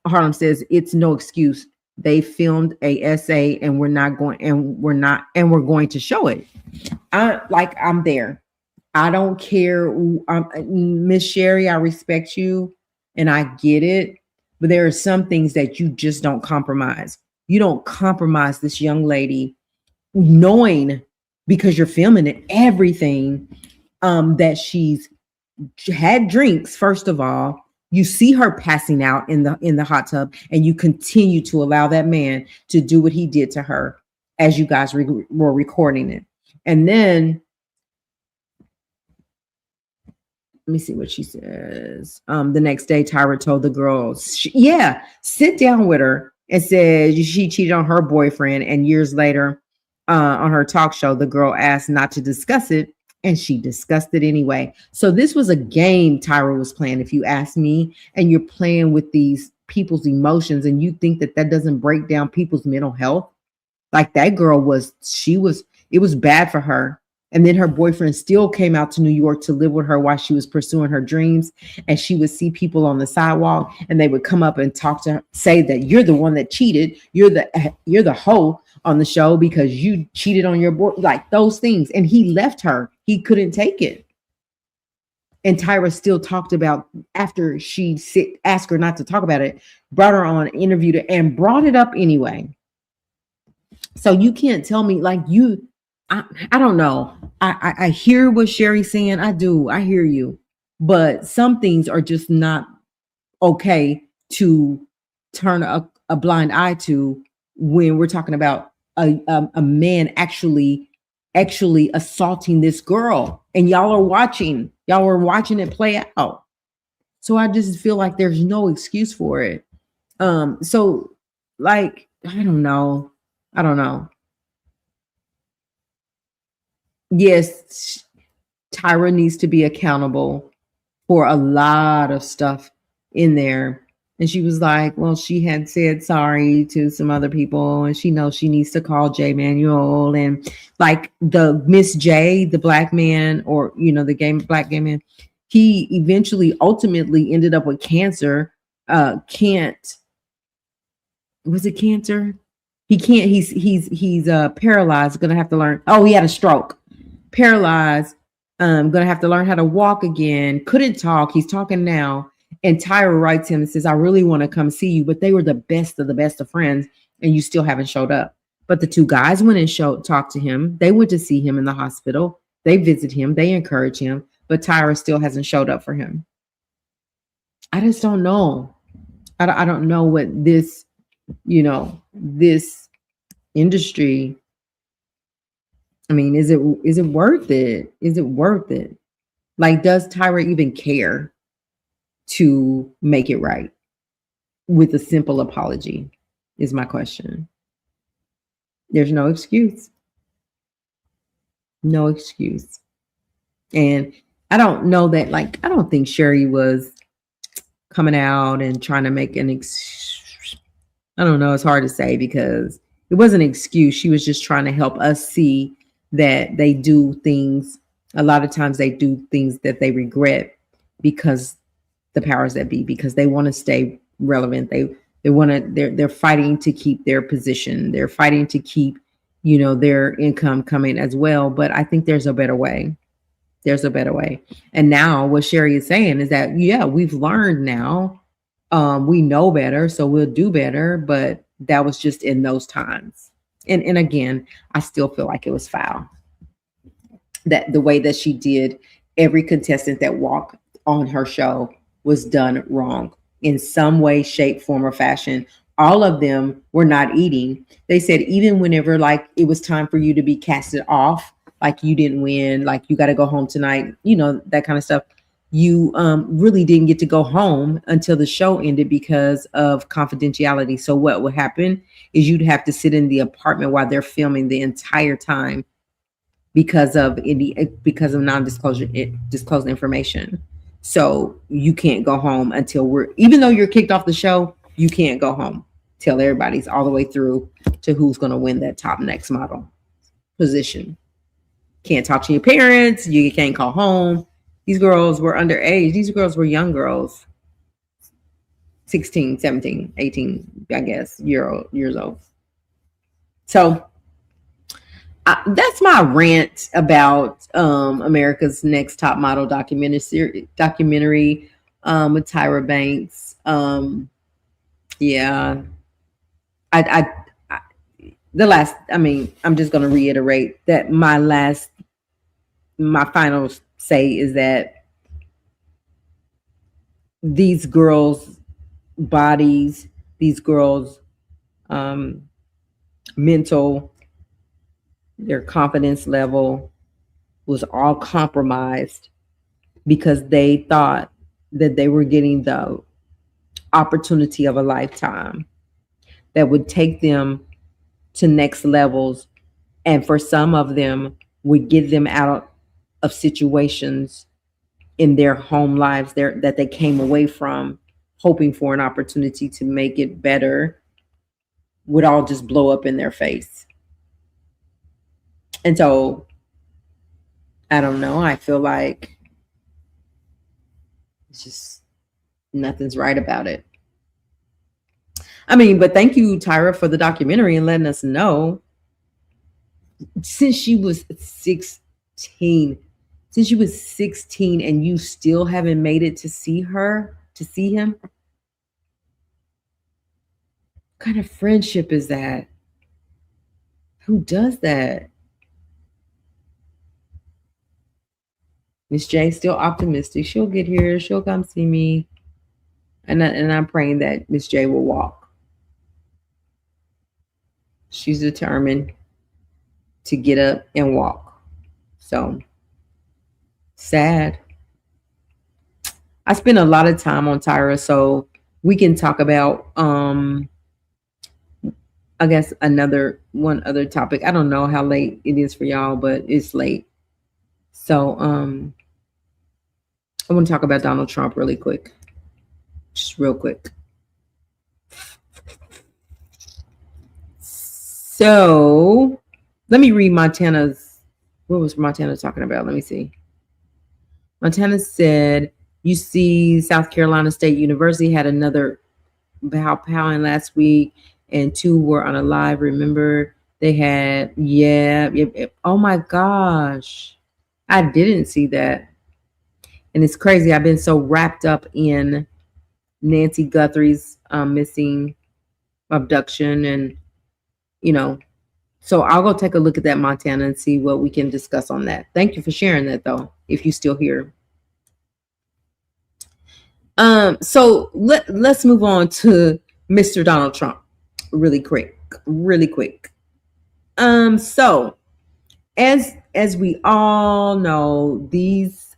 Harlem says it's no excuse. They filmed a essay and we're going to show it. I'm there. I don't care. Miss Sherry, I respect you and I get it, but there are some things that you just don't compromise. You don't compromise this young lady knowing, because you're filming it, everything, that she's had drinks. First of all, you see her passing out in the hot tub, and you continue to allow that man to do what he did to her as you guys were recording it. And then let me see what she says. The next day, Tyra told the girls, sit down with her, and said she cheated on her boyfriend. And years later, on her talk show, the girl asked not to discuss it, and she discussed it anyway. So this was a game Tyra was playing, if you ask me, and you're playing with these people's emotions, and you think that doesn't break down people's mental health. Like that girl it was bad for her. And then her boyfriend still came out to New York to live with her while she was pursuing her dreams. And she would see people on the sidewalk and they would come up and talk to her, say that you're the one that cheated. You're the hoe on the show because you cheated on your boy, like those things. And he left her. He couldn't take it. And Tyra still talked about, after she asked her not to talk about it, brought her on, interviewed her, and brought it up anyway. So you can't tell me like I don't know. I hear what Sherry's saying. I do. I hear you. But some things are just not okay to turn a blind eye to when we're talking about a man actually assaulting this girl. And y'all are watching. Y'all are watching it play out. So I just feel like there's no excuse for it. So like, I don't know. Yes, Tyra needs to be accountable for a lot of stuff in there. And she was like, well, she had said sorry to some other people and she knows she needs to call J Manuel. And like the Miss J, the black man, or, you know, the black gay man, he eventually ultimately ended up with cancer. Was it cancer? He's paralyzed, gonna have to learn. Oh, he had a stroke. Paralyzed, gonna have to learn how to walk again. Couldn't talk. He's talking now. And Tyra writes him and says, I really want to come see you, but they were the best of friends, and you still haven't showed up. But the two guys went and talked to him. They went to see him in the hospital. They visit him. They encourage him, but Tyra still hasn't showed up for him. I just don't know. I don't know what this, you know, this industry. I mean, is it worth it? Is it worth it? Like, does Tyra even care to make it right with a simple apology? Is my question. There's no excuse. No excuse. And I don't know that, like, I don't think Sherry was coming out and trying to make I don't know. It's hard to say because it wasn't an excuse. She was just trying to help us see that they do things. A lot of times they do things that they regret because the powers that be, because they want to stay relevant. They want to, they're fighting to keep their position. They're fighting to keep, you know, their income coming as well. But I think there's a better way. There's a better way. And now what Sherry is saying is that, yeah, we've learned now. We know better, so we'll do better. But that was just in those times. And again, I still feel like it was foul. That the way that she did every contestant that walked on her show was done wrong in some way, shape, form, or fashion. All of them were not eating. They said even whenever like it was time for you to be casted off, like you didn't win, like you got to go home tonight, you know, that kind of stuff. You really didn't get to go home until the show ended because of confidentiality. So what would happen is you'd have to sit in the apartment while they're filming the entire time because of non-disclosure disclosed information. So you can't go home until even though you're kicked off the show, you can't go home till everybody's all the way through to who's going to win that top next model position. Can't talk to your parents. You can't call home. These girls were underage. These girls were young girls, 16, 17, 18, I guess, years old. So that's my rant about America's Next Top Model documentary with Tyra Banks. Yeah, I'm just going to reiterate that my final say is that these girls' bodies, these girls' mental, their confidence level was all compromised because they thought that they were getting the opportunity of a lifetime that would take them to next levels, and for some of them would get them out of situations in their home lives that they came away from hoping for an opportunity to make it better, would all just blow up in their face. And so I don't know. I feel like it's just nothing's right about it. I mean, but thank you, Tyra, for the documentary and letting us know. Since she was 16, and you still haven't made it to see him. What kind of friendship is that? Who does that? Miss J still optimistic. She'll get here. She'll come see me. And I'm praying that Miss J will walk. She's determined to get up and walk. So sad. I spend a lot of time on Tyra, so we can talk about I guess one other topic. I don't know how late it is for y'all, but it's late. So I want to talk about Donald Trump really quick. Just real quick. So let me read Montana's. What was Montana talking about? Let me see. Montana said, you see, South Carolina State University had another powing last week, and 2 were unalive. Remember, they had, yeah. Oh my gosh. I didn't see that. And it's crazy. I've been so wrapped up in Nancy Guthrie's missing abduction, and so I'll go take a look at that, Montana, and see what we can discuss on that. Thank you for sharing that, though, if you're still here. So let's move on to Mr. Donald Trump really quick. So as we all know, these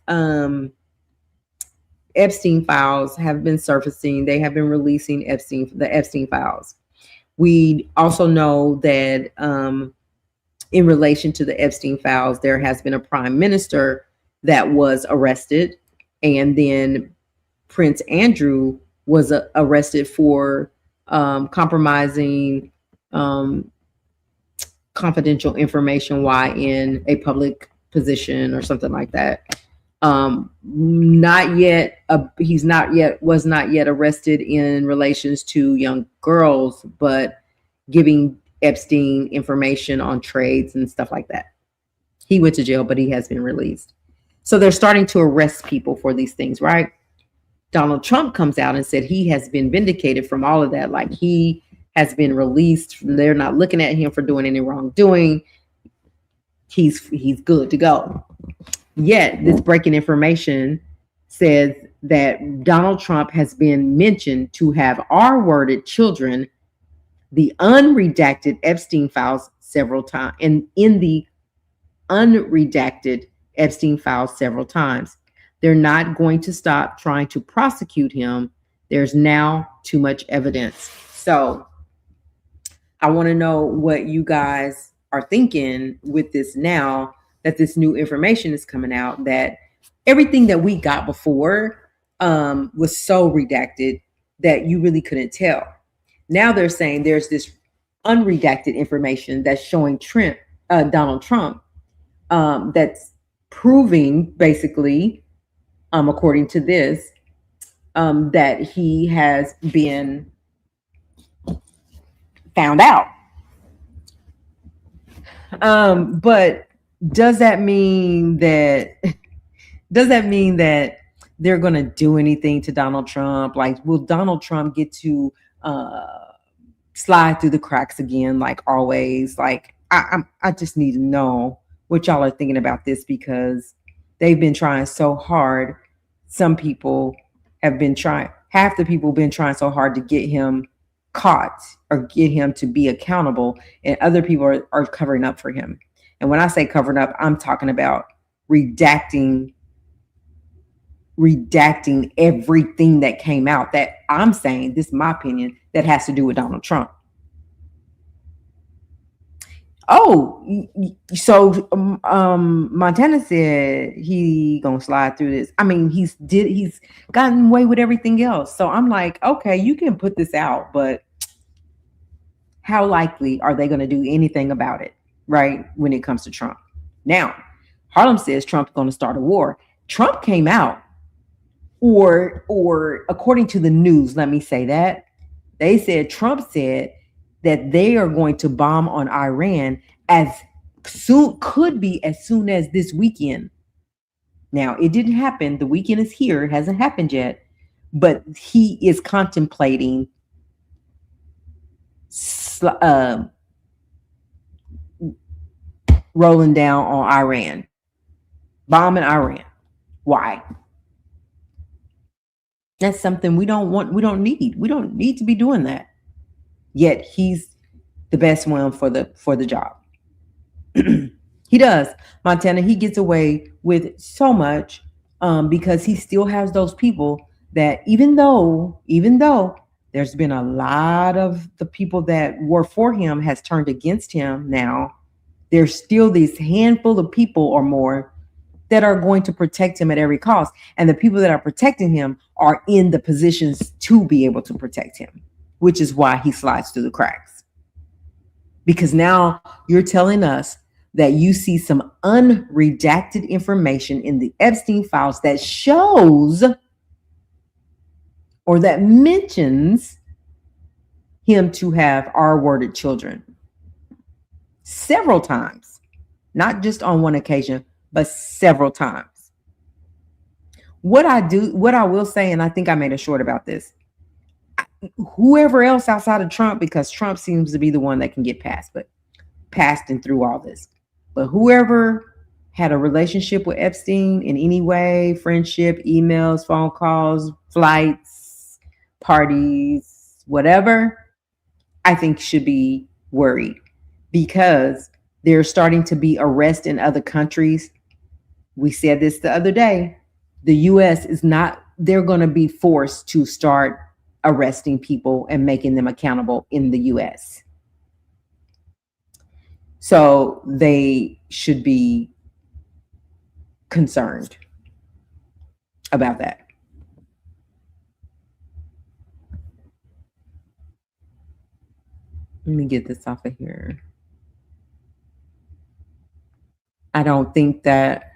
Epsteine files have been surfacing. They have been releasing the Epsteine files. We also know that in relation to the Epsteine files, there has been a prime minister that was arrested, and then Prince Andrew was arrested for compromising confidential information while in a public position or something like that. Was not yet arrested in relations to young girls, but giving Epstein information on trades and stuff like that. He went to jail, but he has been released. So they're starting to arrest people for these things, right? Donald Trump comes out and said he has been vindicated from all of that. Like, he has been released. They're not looking at him for doing any wrongdoing. He's good to go. Yet this breaking information says that Donald Trump has been mentioned to have R-worded children, the unredacted Epstein files several times, and in the unredacted Epstein files several times. They're not going to stop trying to prosecute him. There's now too much evidence. So I want to know what you guys are thinking with this now that this new information is coming out, that everything that we got before was so redacted that you really couldn't tell. Now they're saying there's this unredacted information that's showing Donald Trump that's proving, basically, according to this, that he has been found out. But does that mean that they're going to do anything to Donald Trump? Like, will Donald Trump get to slide through the cracks again, like always? Like, I just need to know what y'all are thinking about this, because they've been trying so hard. Some people have been trying, half the people have been trying so hard to get him caught or get him to be accountable, and other people are covering up for him. And when I say covering up, I'm talking about redacting everything that came out, that I'm saying, this is my opinion, that has to do with Donald Trump. Oh, so Montana said he gonna slide through this. I mean, he's gotten away with everything else. So I'm like, okay, you can put this out, but how likely are they going to do anything about it, right, when it comes to Trump? Now, Harlem says Trump's going to start a war. Trump came out, or according to the news, let me say that, they said Trump said that they are going to bomb on Iran as soon, could be as soon as this weekend. Now, it didn't happen. The weekend is here. It hasn't happened yet. But he is contemplating rolling down on Iran, bombing Iran. Why? That's something we don't want. We don't need. We don't need to be doing that. Yet he's the best one for the job. He does. Montana, he gets away with so much because he still has those people that even though there's been a lot of the people that were for him has turned against him now, there's still this handful of people or more that are going to protect him at every cost. And the people that are protecting him are in the positions to be able to protect him, which is why he slides through the cracks. Because now you're telling us that you see some unredacted information in the Epsteine files that shows or that mentions him to have R-worded children several times, not just on one occasion, but several times. What I will say, and I think I made a short about this, whoever else outside of Trump, because Trump seems to be the one that can get past and through all this. But whoever had a relationship with Epstein in any way, friendship, emails, phone calls, flights, parties, whatever, I think should be worried because there's starting to be arrests in other countries. We said this the other day. The U.S. is not, they're going to be forced to start arresting people and making them accountable in the U.S. So they should be concerned about that. Let me get this off of here. I don't think that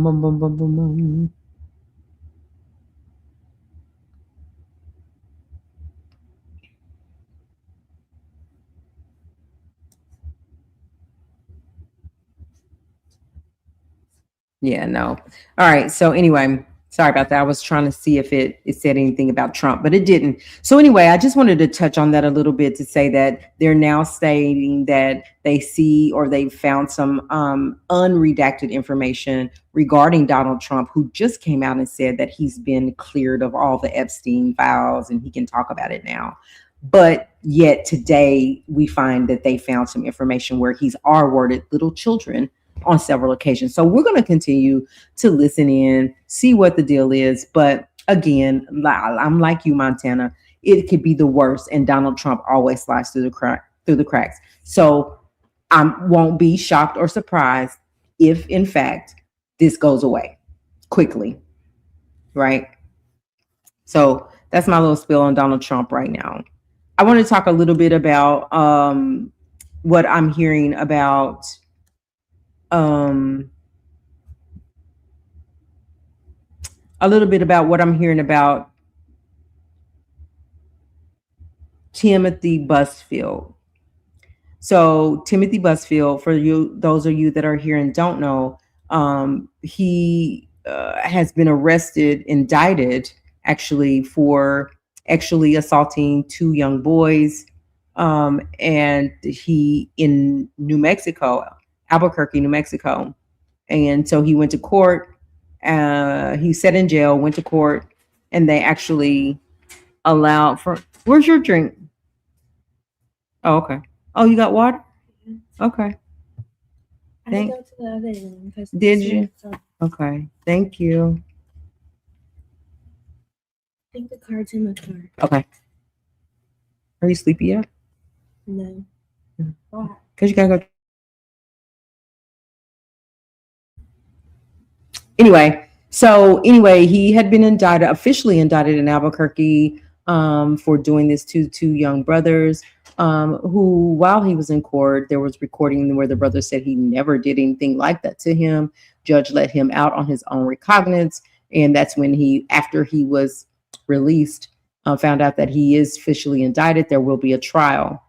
bum, bum, bum, bum, bum. Yeah, no. All right. So anyway, sorry about that. I was trying to see if it said anything about Trump, but it didn't. So anyway, I just wanted to touch on that a little bit to say that they're now stating that they see or they found some unredacted information regarding Donald Trump, who just came out and said that he's been cleared of all the Epstein files and he can talk about it now. But yet today we find that they found some information where he's R-worded little children on several occasions. So we're going to continue to listen in, see what the deal is. But again, I'm like you, Montana. It could be the worst, and Donald Trump always slides through the cracks. So I won't be shocked or surprised if, in fact, this goes away quickly, right? So that's my little spiel on Donald Trump right now. I want to talk a little bit about what I'm hearing about a little bit about what I'm hearing about Timothy Busfield. So Timothy Busfield, for you, those of you that are here and don't know, he has been arrested, indicted actually for actually assaulting two young boys. And he in New Mexico, Albuquerque, New Mexico. And so he went to court. He sat in jail, went to court, and they actually allowed for. Where's your drink? Oh, okay. Oh, you got water? Okay. I had to go to the other room. Did you? Okay. Thank you. I think the card's in the car. Okay. Are you sleepy yet? No. Why? Because you gotta go. Anyway, he had been officially indicted in Albuquerque for doing this to two young brothers who, while he was in court, there was recording where the brother said he never did anything like that to him. Judge let him out on his own recognizance. And that's when after he was released, found out that he is officially indicted. There will be a trial.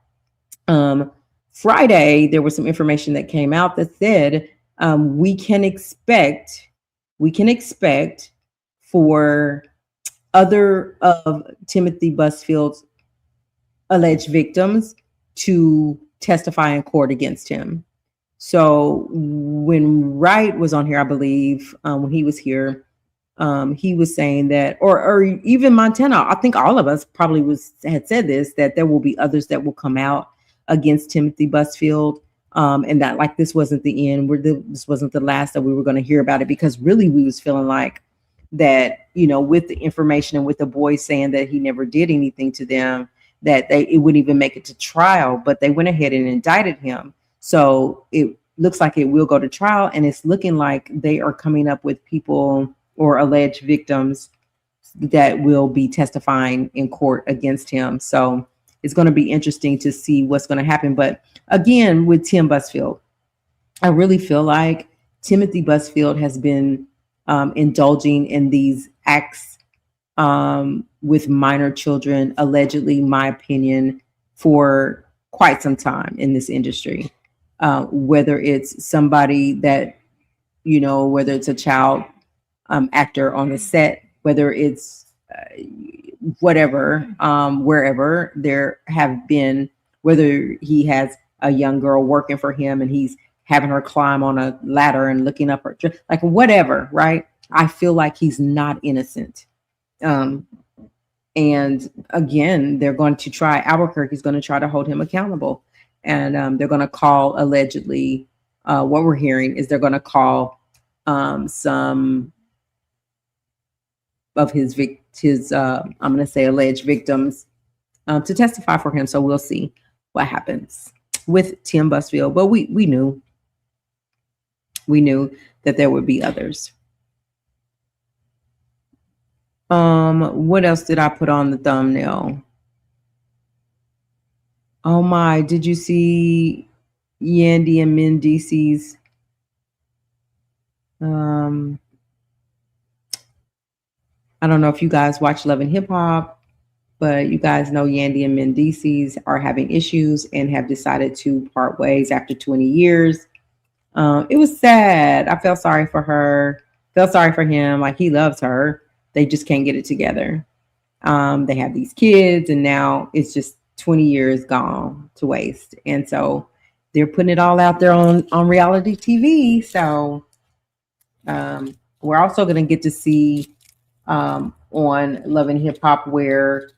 Friday, there was some information that came out that said we can expect for other of Timothy Busfield's alleged victims to testify in court against him. So when Wright was on here, I believe, when he was here, he was saying that, or even Montana, I think all of us probably had said this, that there will be others that will come out against Timothy Busfield. And that like this wasn't the end, this wasn't the last that we were going to hear about it, because really we was feeling like that, with the information and with the boys saying that he never did anything to them, that it wouldn't even make it to trial, but they went ahead and indicted him. So it looks like it will go to trial, and it's looking like they are coming up with people or alleged victims that will be testifying in court against him. So it's going to be interesting to see what's going to happen. But again, with Tim Busfield, I really feel like Timothy Busfield has been indulging in these acts with minor children, allegedly, my opinion, for quite some time in this industry. Whether it's somebody that, whether it's a child actor on the set, whether it's whatever, wherever there have been, whether he has a young girl working for him and he's having her climb on a ladder and looking up her, like whatever, right? I feel like he's not innocent. And again, they're going to try, Albuquerque's going to try to hold him accountable. And they're going to call, allegedly, what we're hearing is they're going to call some of his I'm going to say alleged victims to testify for him. So we'll see what happens with Tim Busfield. But we knew that there would be others. What else did I put on the thumbnail? Oh my, did you see Yandy and Mendecees? I don't know if you guys watch Love and Hip Hop, but you guys know Yandy and Mendecees are having issues and have decided to part ways after 20 years. It was sad. I felt sorry for her. Felt sorry for him. Like, he loves her. They just can't get it together. They have these kids, and now it's just 20 years gone to waste. And so they're putting it all out there on reality TV. So we're also going to get to see on Love and Hip Hop where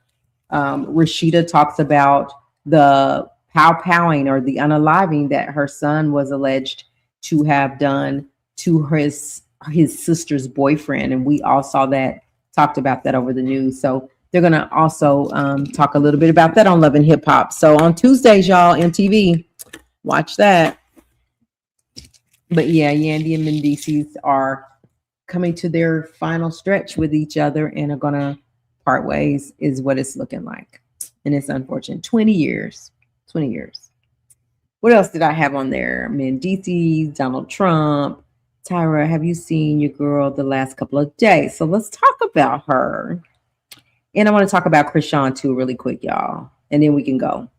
Rashida talks about the powing or the unaliving that her son was alleged to have done to his sister's boyfriend. And we all talked about that over the news. So they're going to also talk a little bit about that on Love and Hip Hop. So on Tuesdays, y'all, MTV, watch that. But yeah, Yandy and Mendecees are coming to their final stretch with each other and are going to part ways, is what it's looking like. And it's unfortunate. 20 years. What else did I have on there? Mendecees, Donald Trump. Tyra, have you seen your girl the last couple of days? So let's talk about her. And I want to talk about Krishan too really quick, y'all. And then we can go.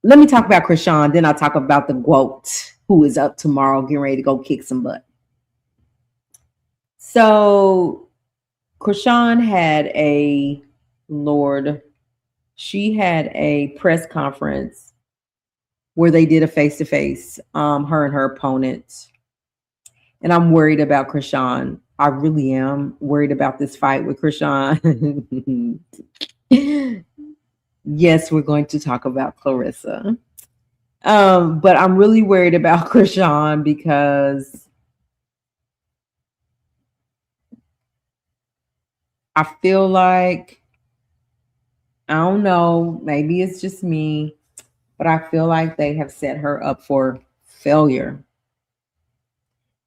Let me talk about Krishan. Then I'll talk about the GOAT who is up tomorrow getting ready to go kick some butt. So Krishan had a press conference where they did a face-to-face, her and her opponent. And I'm worried about Krishan. I really am worried about this fight with Krishan. Yes, we're going to talk about Clarissa. But I'm really worried about Krishan because I feel like I don't know. Maybe it's just me, but I feel like they have set her up for failure.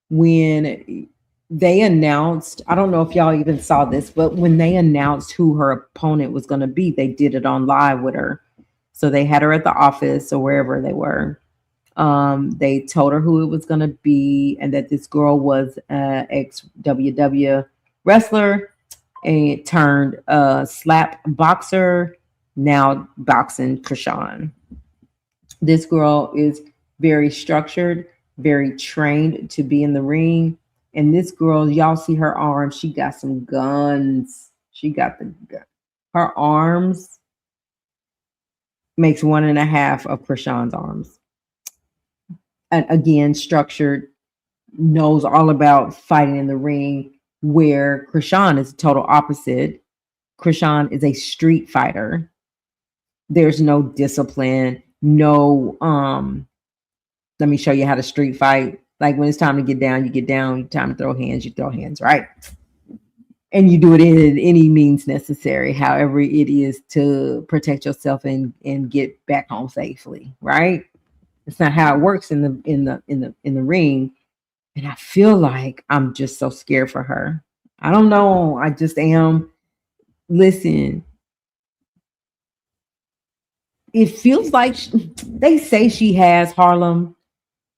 When they announced, I don't know if y'all even saw this, but when they announced who her opponent was going to be, they did it on live with her. So they had her at the office or wherever they were. They told her who it was going to be and that this girl was an ex WW wrestler and turned slap boxer, now boxing Krishan. This girl is very structured, very trained to be in the ring. And this girl, y'all see her arms, she got some guns. She got the gun. Her arms makes 1.5 of Krishan's arms. And again, structured, knows all about fighting in the ring, where Krishan is the total opposite. Krishan is a street fighter. There's no discipline, no let me show you how to street fight. Like when it's time to get down, you get down. Time to throw hands, you throw hands, right? And you do it in any means necessary, however it is to protect yourself and get back home safely, right? It's not how it works in the ring. And I feel like I'm just so scared for her. I don't know. I just am. Listen, it feels like they say she has Harlem.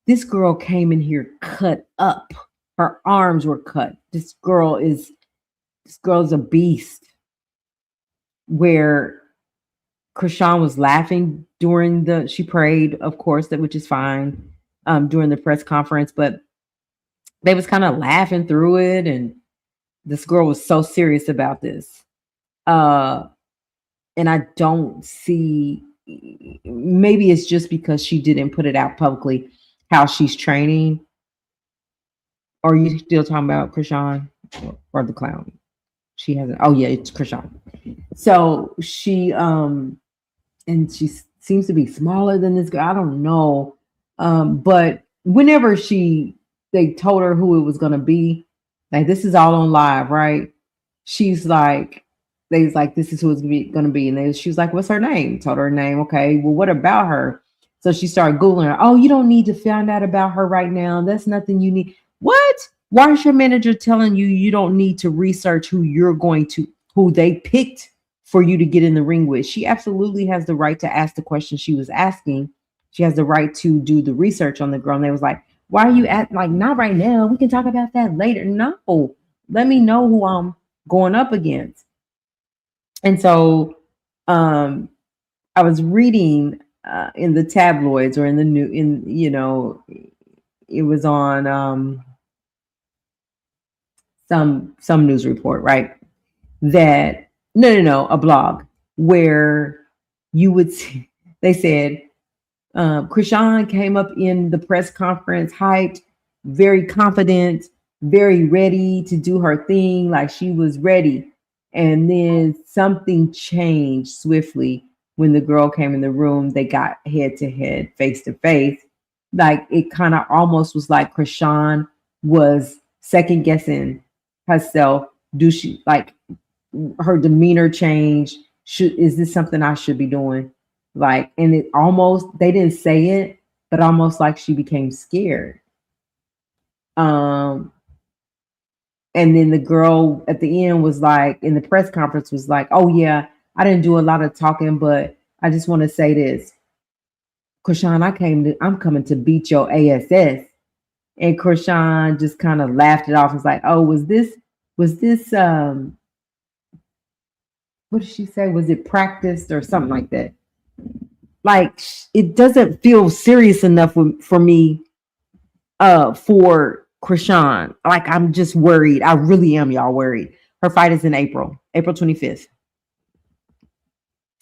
This girl came in here cut up. Her arms were cut. This girl is a beast. Where Krishan was laughing during she prayed, of course, which is fine, during the press conference, but they was kind of laughing through it, and this girl was so serious about this. And I don't see, maybe it's just because she didn't put it out publicly how she's training. Or are you still talking about Krishan or the clown? She hasn't. Oh yeah, it's Krishan. So she and she seems to be smaller than this girl. I don't know. But whenever they told her who it was gonna be, like this is all on live, right? She's like, they was like, this is who it's gonna be. And she was like, what's her name? Told her name. Okay, well, what about her? So she started Googling her. Oh, you don't need to find out about her right now. That's nothing you need. What? Why is your manager telling you don't need to research who they picked for you to get in the ring with? She absolutely has the right to ask the question she was asking. She has the right to do the research on the girl. And they was like, why are you not right now? We can talk about that later. No, let me know who I'm going up against. And so I was reading in the tabloids or in the it was on some news report, right? That a blog where you would see, they said Krishan came up in the press conference hyped, very confident, very ready to do her thing, like she was ready. And then something changed swiftly when the girl came in the room. They got head to head, face to face. Like it kind of almost was like Krishan was second guessing herself. Her demeanor changed? Is this something I should be doing? Like, and it almost, they didn't say it, but almost like she became scared. And then the girl at the end was like, in the press conference was like, oh yeah, I didn't do a lot of talking, but I just want to say this. Krishan, I'm coming to beat your ASS. And Krishan just kind of laughed it off. It's like, oh, was this, what did she say? Was it practiced or something like that? Like, it doesn't feel serious enough for me for Krishan. Like, I'm just worried. I really am, y'all, worried. Her fight is in April 25th.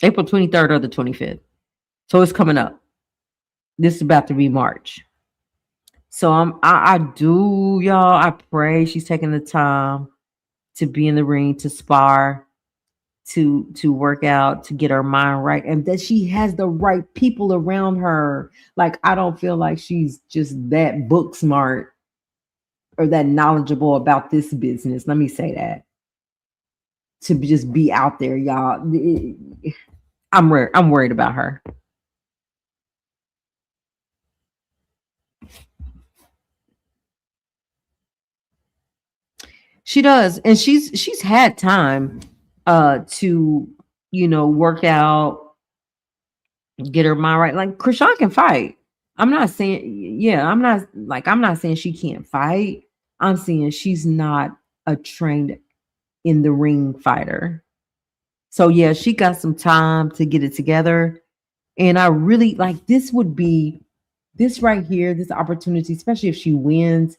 April 23rd or the 25th. So it's coming up. This is about to be March. So I do, y'all, I pray she's taking the time to be in the ring, to spar, to work out, to get her mind right, and that she has the right people around her. Like, I don't feel like she's just that book smart or that knowledgeable about this business. Let me say that. To just be out there, y'all. I'm worried about her. She does, and she's had time to, you know, work out, get her mind right. Like Krishan can fight. I'm not saying, yeah, I'm not saying she can't fight. I'm saying she's not a trained in the ring fighter. So yeah, she got some time to get it together. And I really like this would be this right here, this opportunity, especially if she wins,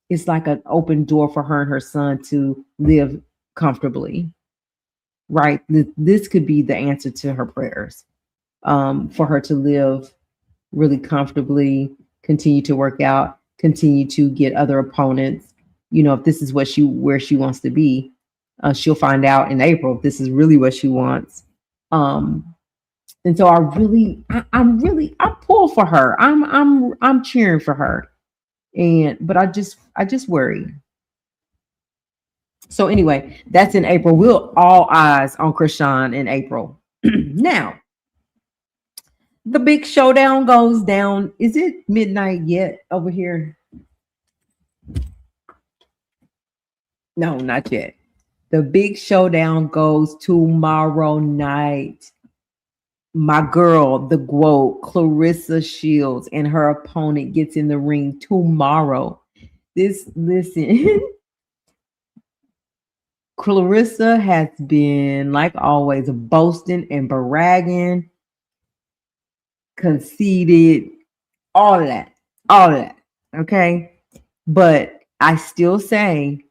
it's like an open door for her and her son to live comfortably. Right. This could be the answer to her prayers. For her to live really comfortably, continue to work out, continue to get other opponents. You know, if this is where she wants to be, she'll find out in April if this is really what she wants. And so I pull for her. I'm cheering for her. But I just worry. So anyway, that's in April. We'll all eyes on Krishan in April. Now, the big showdown goes down. Is it midnight yet over here? No, not yet. The big showdown goes tomorrow night. My girl, the GWOAT, Clarissa Shields, and her opponent gets in the ring tomorrow. Listen, Clarissa has been, like always, boasting and bragging, conceited, all of that. Okay. But I still say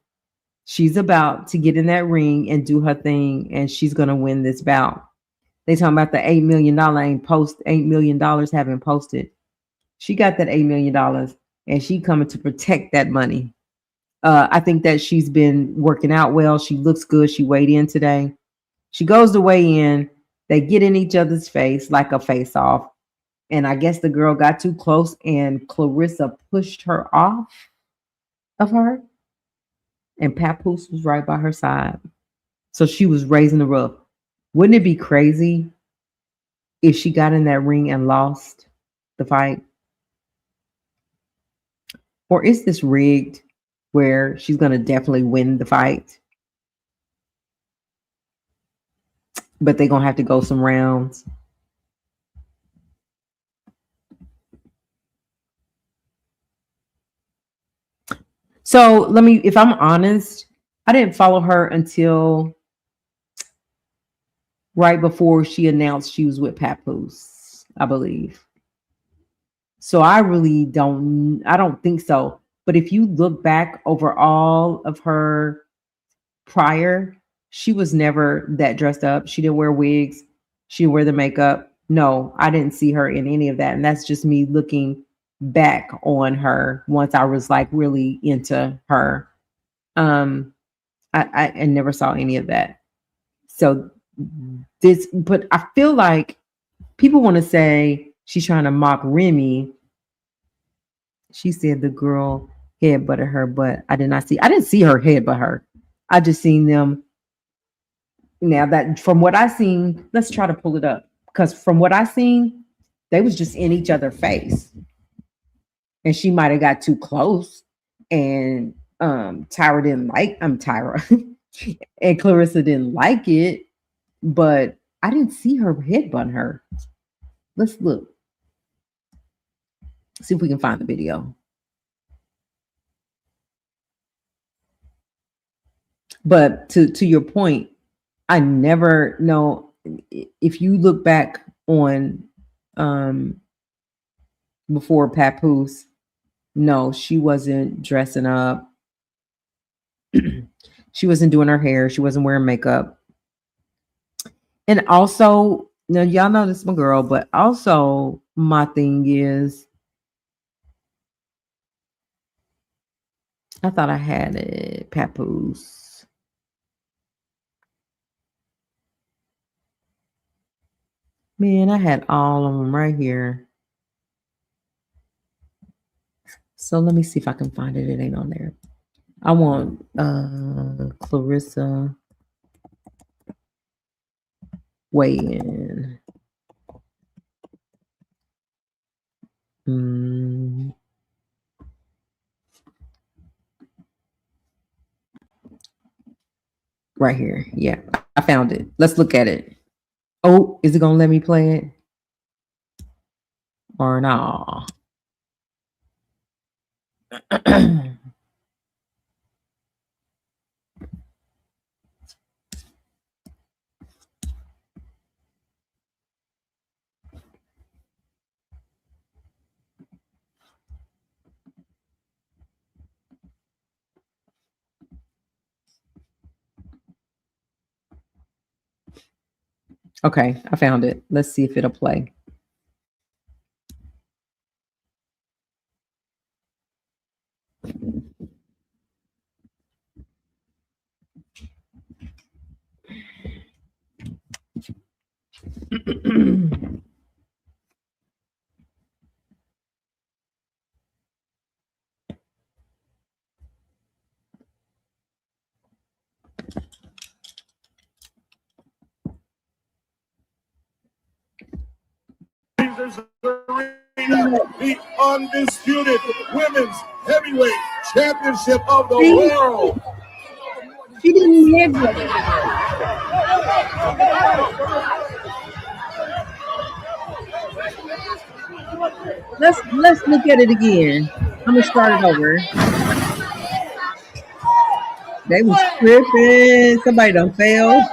she's about to get in that ring and do her thing, and she's going to win this bout. They talking about the $8 million $8 million haven't posted. She got that $8 million and she coming to protect that money. I think that she's been working out well. She looks good. She weighed in today. She goes to weigh in. They get in each other's face like a face off. And I guess the girl got too close and Clarissa pushed her off of her. And Papoose was right by her side. So she was raising the roof. Wouldn't it be crazy if she got in that ring and lost the fight? Or is this rigged where she's going to definitely win the fight? But they're going to have to go some rounds. So if I'm honest, I didn't follow her until right before she announced she was with Papoose, I believe. So I don't think so. But if you look back over all of her prior, she was never that dressed up. She didn't wear wigs. She didn't wear the makeup. No, I didn't see her in any of that. And that's just me looking back on her once I was like really into her. I never saw any of that. So but I feel like people want to say she's trying to mock Remy. She said the girl headbutted her, but I didn't see her headbutt her. I just seen them. Now that from what I seen, let's try to pull it up. Because from what I seen, they was just in each other's face. And she might have got too close. And Tyra didn't like, Tyra. And Clarissa didn't like it. But I didn't see her headbutt her. Let's look. See if we can find the video. But to your point, I never know if you look back on before Papoose, no, she wasn't dressing up. She wasn't doing her hair. She wasn't wearing makeup. And also, now y'all know this is my girl, but also my thing is, I thought I had it, Papoose. Man, I had all of them right here. So let me see if I can find it. It ain't on there. I want Clarissa weigh in. right here. Yeah, I found it. Let's look at it. Oh, is it gonna let me play it? Or no? Okay, I found it. Let's see if it'll play. The undisputed women's heavyweight championship of the world. She didn't hear it. Let's look at it again. I'm gonna start it over. They was tripping. Somebody done failed.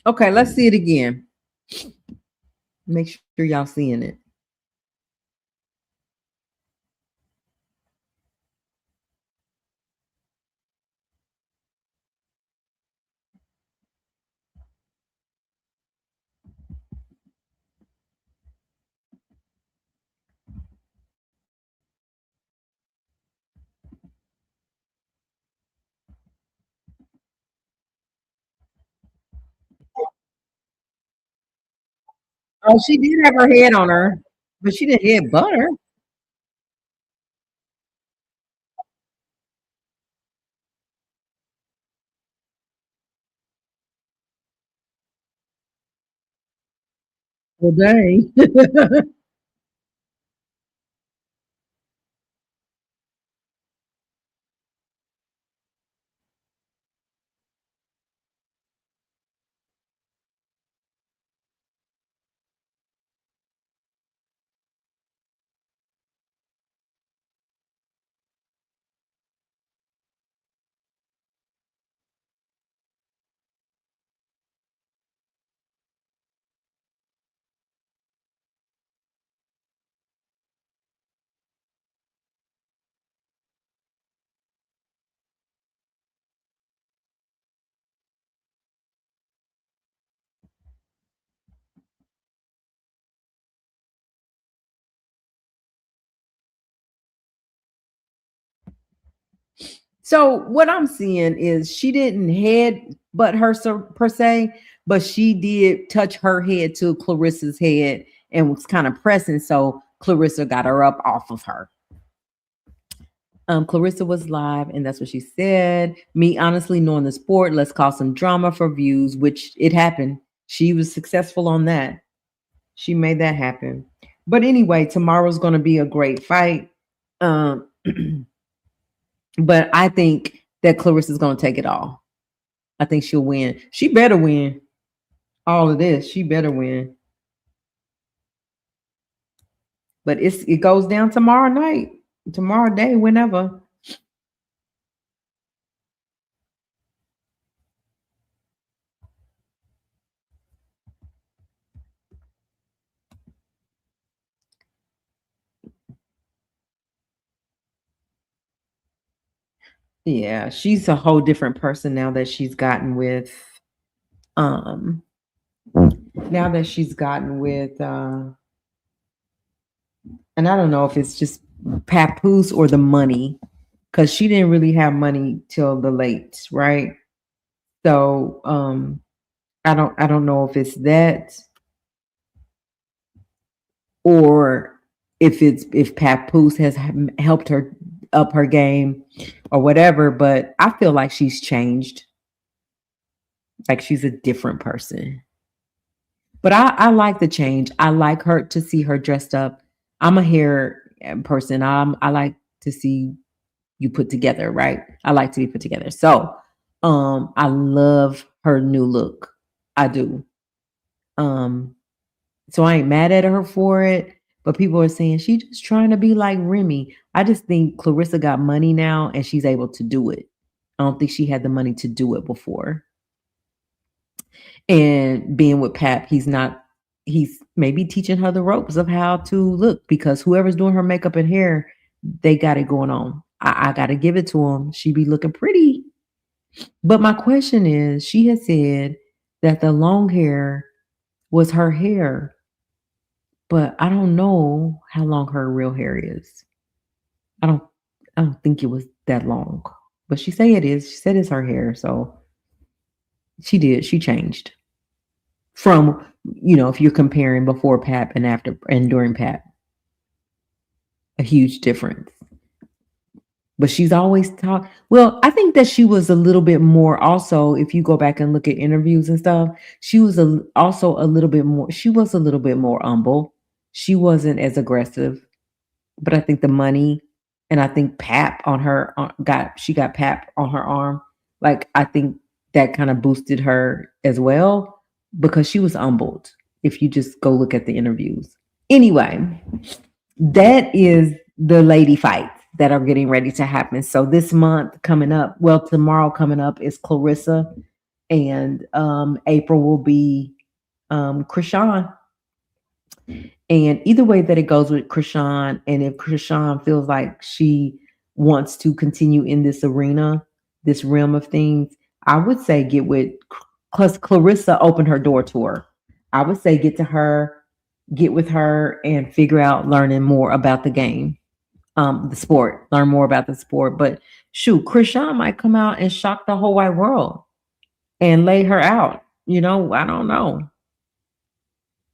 Okay, let's see it again. Make sure y'all seeing it. Oh, she did have her head on her, but she didn't head butter. Well, dang. So what I'm seeing is she didn't head butt her per se, but she did touch her head to Clarissa's head and was kind of pressing. So Clarissa got her up off of her. Clarissa was live, and that's what she said. Me honestly knowing the sport, let's cause some drama for views, which it happened. She was successful on that. She made that happen. But anyway, tomorrow's going to be a great fight. But I think that Clarissa's going to take it all. I think she'll win. She better win all of this. She better win. But it goes down tomorrow night, tomorrow day, whenever. Yeah, she's a whole different person now that she's gotten with and I don't know if it's just Papoose or the money, because she didn't really have money till the late, right? So I don't know if it's that or if Papoose has helped her up her game or whatever, but I feel like she's changed. Like she's a different person. But I like the change. I like her to see her dressed up. I'm a hair person. I like to see you put together, right? I like to be put together. So I love her new look. I do. So I ain't mad at her for it, but people are saying she's just trying to be like Remy. I just think Clarissa got money now and she's able to do it. I don't think she had the money to do it before. And being with Pap, he's maybe teaching her the ropes of how to look, because whoever's doing her makeup and hair, they got it going on. I got to give it to him. She be looking pretty. But my question is, she has said that the long hair was her hair, but I don't know how long her real hair is. I don't think it was that long, but she say it is. She said it's her hair, so she changed from, if you're comparing before Pap and after and during Pap, a huge difference. But she's always talked. Well, I think that she was a little bit more also, if you go back and look at interviews and stuff, she was also a little bit more, she was a little bit more humble. She wasn't as aggressive. But I think the money, and I think Pap on her, she got Pap on her arm. Like, I think that kind of boosted her as well, because she was humbled, if you just go look at the interviews. Anyway, that is the lady fights that are getting ready to happen. So this month coming up, tomorrow coming up is Clarissa, and April will be Krishan. And either way that it goes with Krishan, and if Krishan feels like she wants to continue in this arena, this realm of things, I would say get with, because Clarissa opened her door to her. I would say get with her and figure out learning more about the game, the sport, learn more about the sport. But shoot, Krishan might come out and shock the whole wide world and lay her out. I don't know.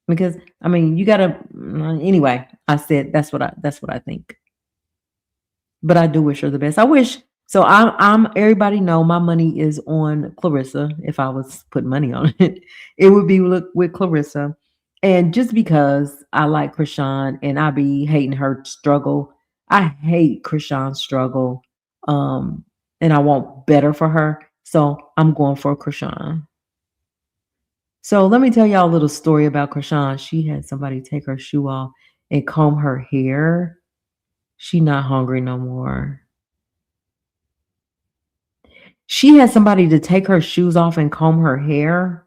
Because you gotta, anyway, I said that's what I think. But I do wish her the best. I wish, so I'm everybody know my money is on Clarissa. If I was putting money on it, it would be with Clarissa. And just because I like Krishan and I be hating her struggle, I hate Krishan's struggle. And I want better for her. So I'm going for Krishan. So let me tell y'all a little story about Krishan. She had somebody take her shoe off and comb her hair. She not hungry no more. She had somebody to take her shoes off and comb her hair.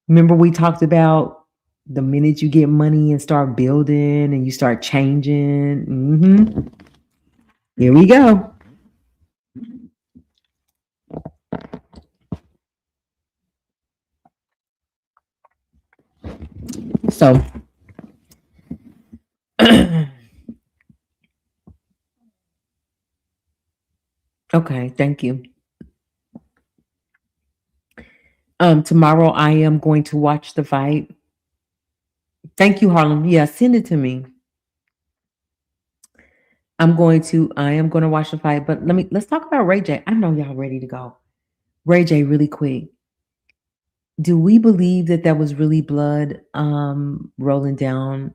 Remember we talked about the minute you get money and start building and you start changing. Here we go. So okay, thank you. Tomorrow I am going to watch the fight. Thank you, Harlem. Yeah, send it to me. I am going to watch the fight, but let's talk about Ray J. I know y'all ready to go. Ray J, really quick. Do we believe that was really blood rolling down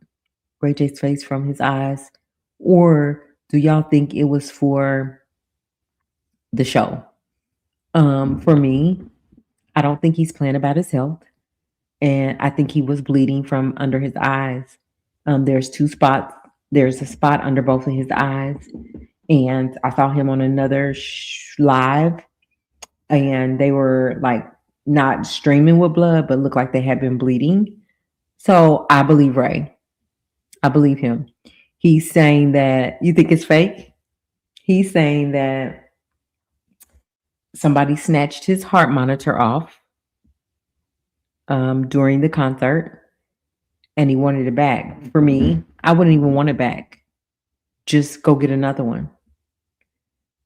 Ray J's face from his eyes? Or do y'all think it was for the show? For me, I don't think he's playing about his health. And I think he was bleeding from under his eyes. There's two spots. There's a spot under both of his eyes. And I saw him on another live, and they were like not streaming with blood, but looked like they had been bleeding. So I believe Ray. I believe him. He's saying that, you think it's fake? He's saying that somebody snatched his heart monitor off during the concert, and he wanted it back. For me, I wouldn't even want it back. Just go get another one.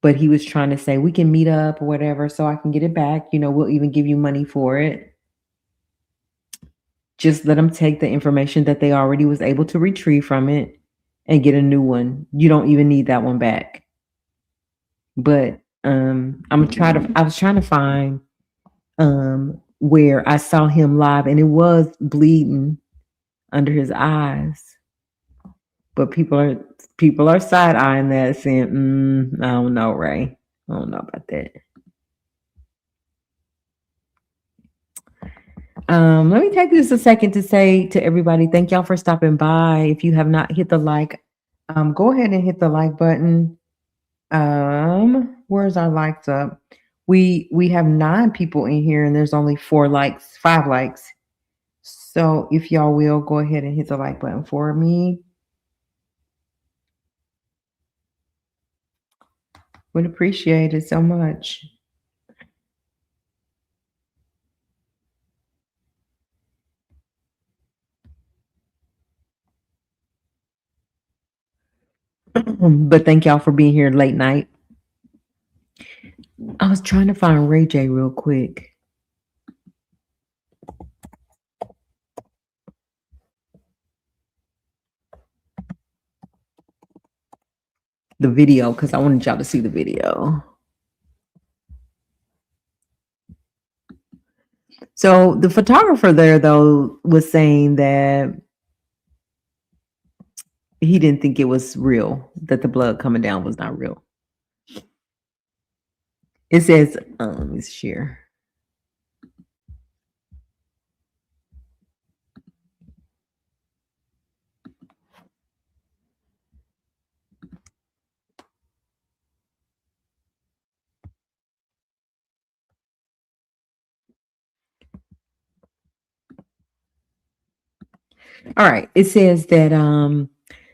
But he was trying to say, we can meet up or whatever so I can get it back. You know, we'll even give you money for it. Just let them take the information that they already was able to retrieve from it and get a new one. You don't even need that one back. But I was trying to find where I saw him live, and it was bleeding under his eyes. But people are side eyeing that, saying, I don't know, Ray. I don't know about that. Let me take just a second to say to everybody, thank y'all for stopping by. If you have not hit the like, go ahead and hit the like button. Where's our likes up? We have 9 people in here, and there's only 5 likes. So if y'all will go ahead and hit the like button for me. Would appreciate it so much. But thank y'all for being here late night. I was trying to find Ray J real quick. The video, because I wanted y'all to see the video. So the photographer there, though, was saying that he didn't think it was real, that the blood coming down was not real. It says, let's share. All right. It says that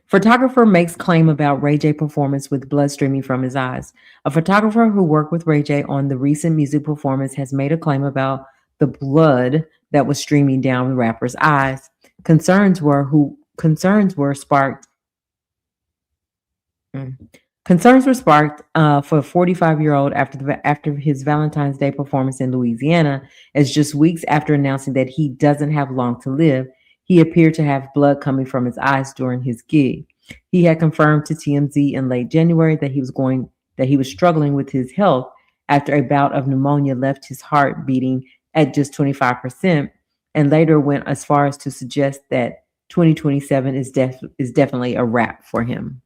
photographer makes claim about Ray J performance with blood streaming from his eyes. A photographer who worked with Ray J on the recent music performance has made a claim about the blood that was streaming down the rapper's eyes. Concerns were sparked for 45-year-old after his Valentine's Day performance in Louisiana, as just weeks after announcing that he doesn't have long to live, he appeared to have blood coming from his eyes during his gig. He had confirmed to TMZ in late January that he was struggling with his health after a bout of pneumonia left his heart beating at just 25%, and later went as far as to suggest that 2027 is definitely a wrap for him.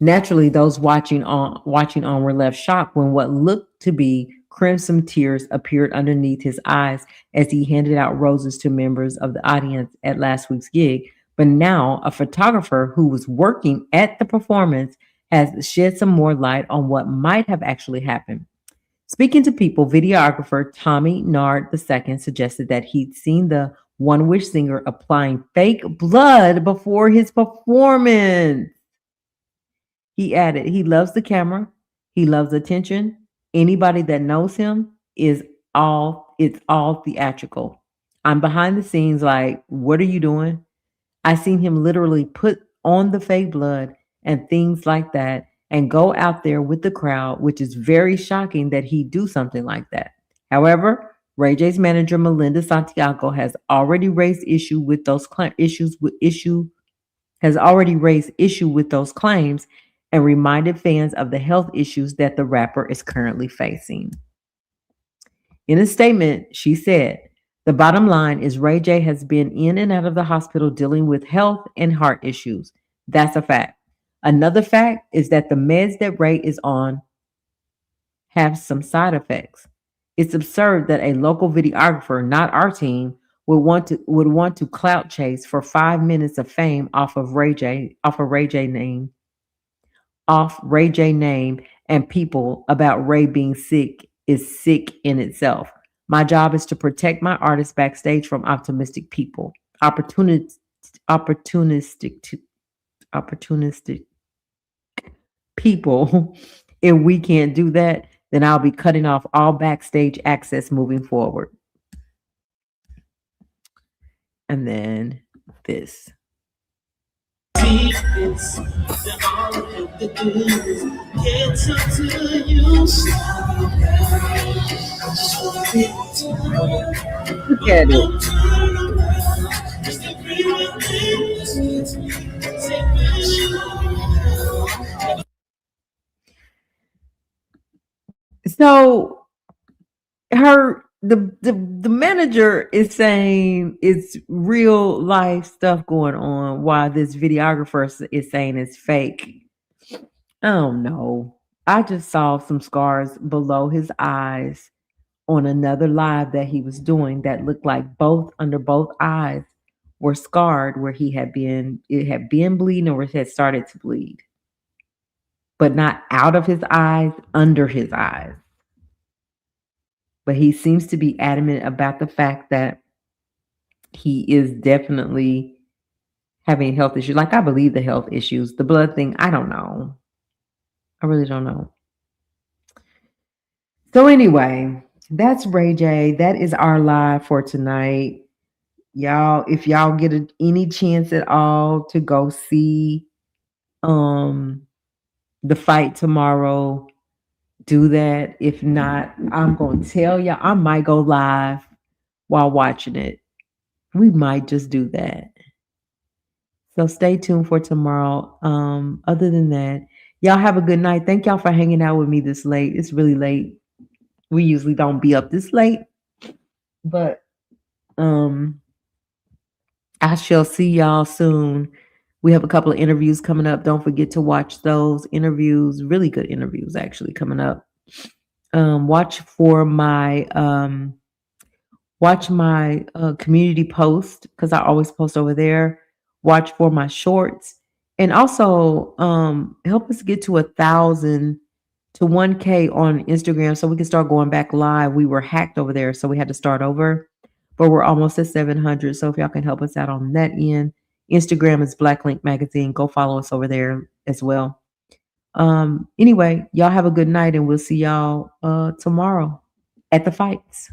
Naturally, those watching on were left shocked when what looked to be crimson tears appeared underneath his eyes as he handed out roses to members of the audience at last week's gig. But now a photographer who was working at the performance has shed some more light on what might have actually happened. Speaking to People, videographer Tommy Nard II suggested that he'd seen the One Wish singer applying fake blood before his performance. He added, he loves the camera. He loves attention. Anybody that knows him it's all theatrical. I'm behind the scenes like, what are you doing? I seen him literally put on the fake blood and things like that and go out there with the crowd, which is very shocking that he do something like that. However, Ray J's manager, Melinda Santiago, has already raised issue with those claims and reminded fans of the health issues that the rapper is currently facing. In a statement, she said, the bottom line is Ray J has been in and out of the hospital dealing with health and heart issues. That's a fact. Another fact is that the meds that Ray is on have some side effects. It's absurd that a local videographer, not our team, would want to clout chase for 5 minutes of fame off Ray J name and people about Ray being sick is sick in itself. My job is to protect my artists backstage from optimistic people, opportunistic people. If we can't do that, then I'll be cutting off all backstage access moving forward. And then this. Look at it. So the manager is saying it's real life stuff going on, while this videographer is saying it's fake. I don't know. I just saw some scars below his eyes on another live that he was doing that looked like under both eyes were scarred, where it had been bleeding, or it had started to bleed, but not out of his eyes, under his eyes. But he seems to be adamant about the fact that he is definitely having health issues. Like, I believe the health issues, the blood thing, I don't know. I really don't know. So anyway, that's Ray J. That is our live for tonight. Y'all, if y'all get any chance at all to go see the fight tomorrow, do that. If not, I'm going to tell y'all, I might go live while watching it. We might just do that. So stay tuned for tomorrow. Other than that, y'all have a good night. Thank y'all for hanging out with me this late. It's really late. We usually don't be up this late, but I shall see y'all soon. We have a couple of interviews coming up. Don't forget to watch those interviews. Really good interviews actually coming up. Watch my community post, because I always post over there. Watch for my shorts, and also help us get to 1,000 to 1K on Instagram so we can start going back live. We were hacked over there, so we had to start over, but we're almost at 700. So if y'all can help us out on that end, Instagram is Black Link Magazine. Go follow us over there as well. Anyway, y'all have a good night, and we'll see y'all tomorrow at the fights.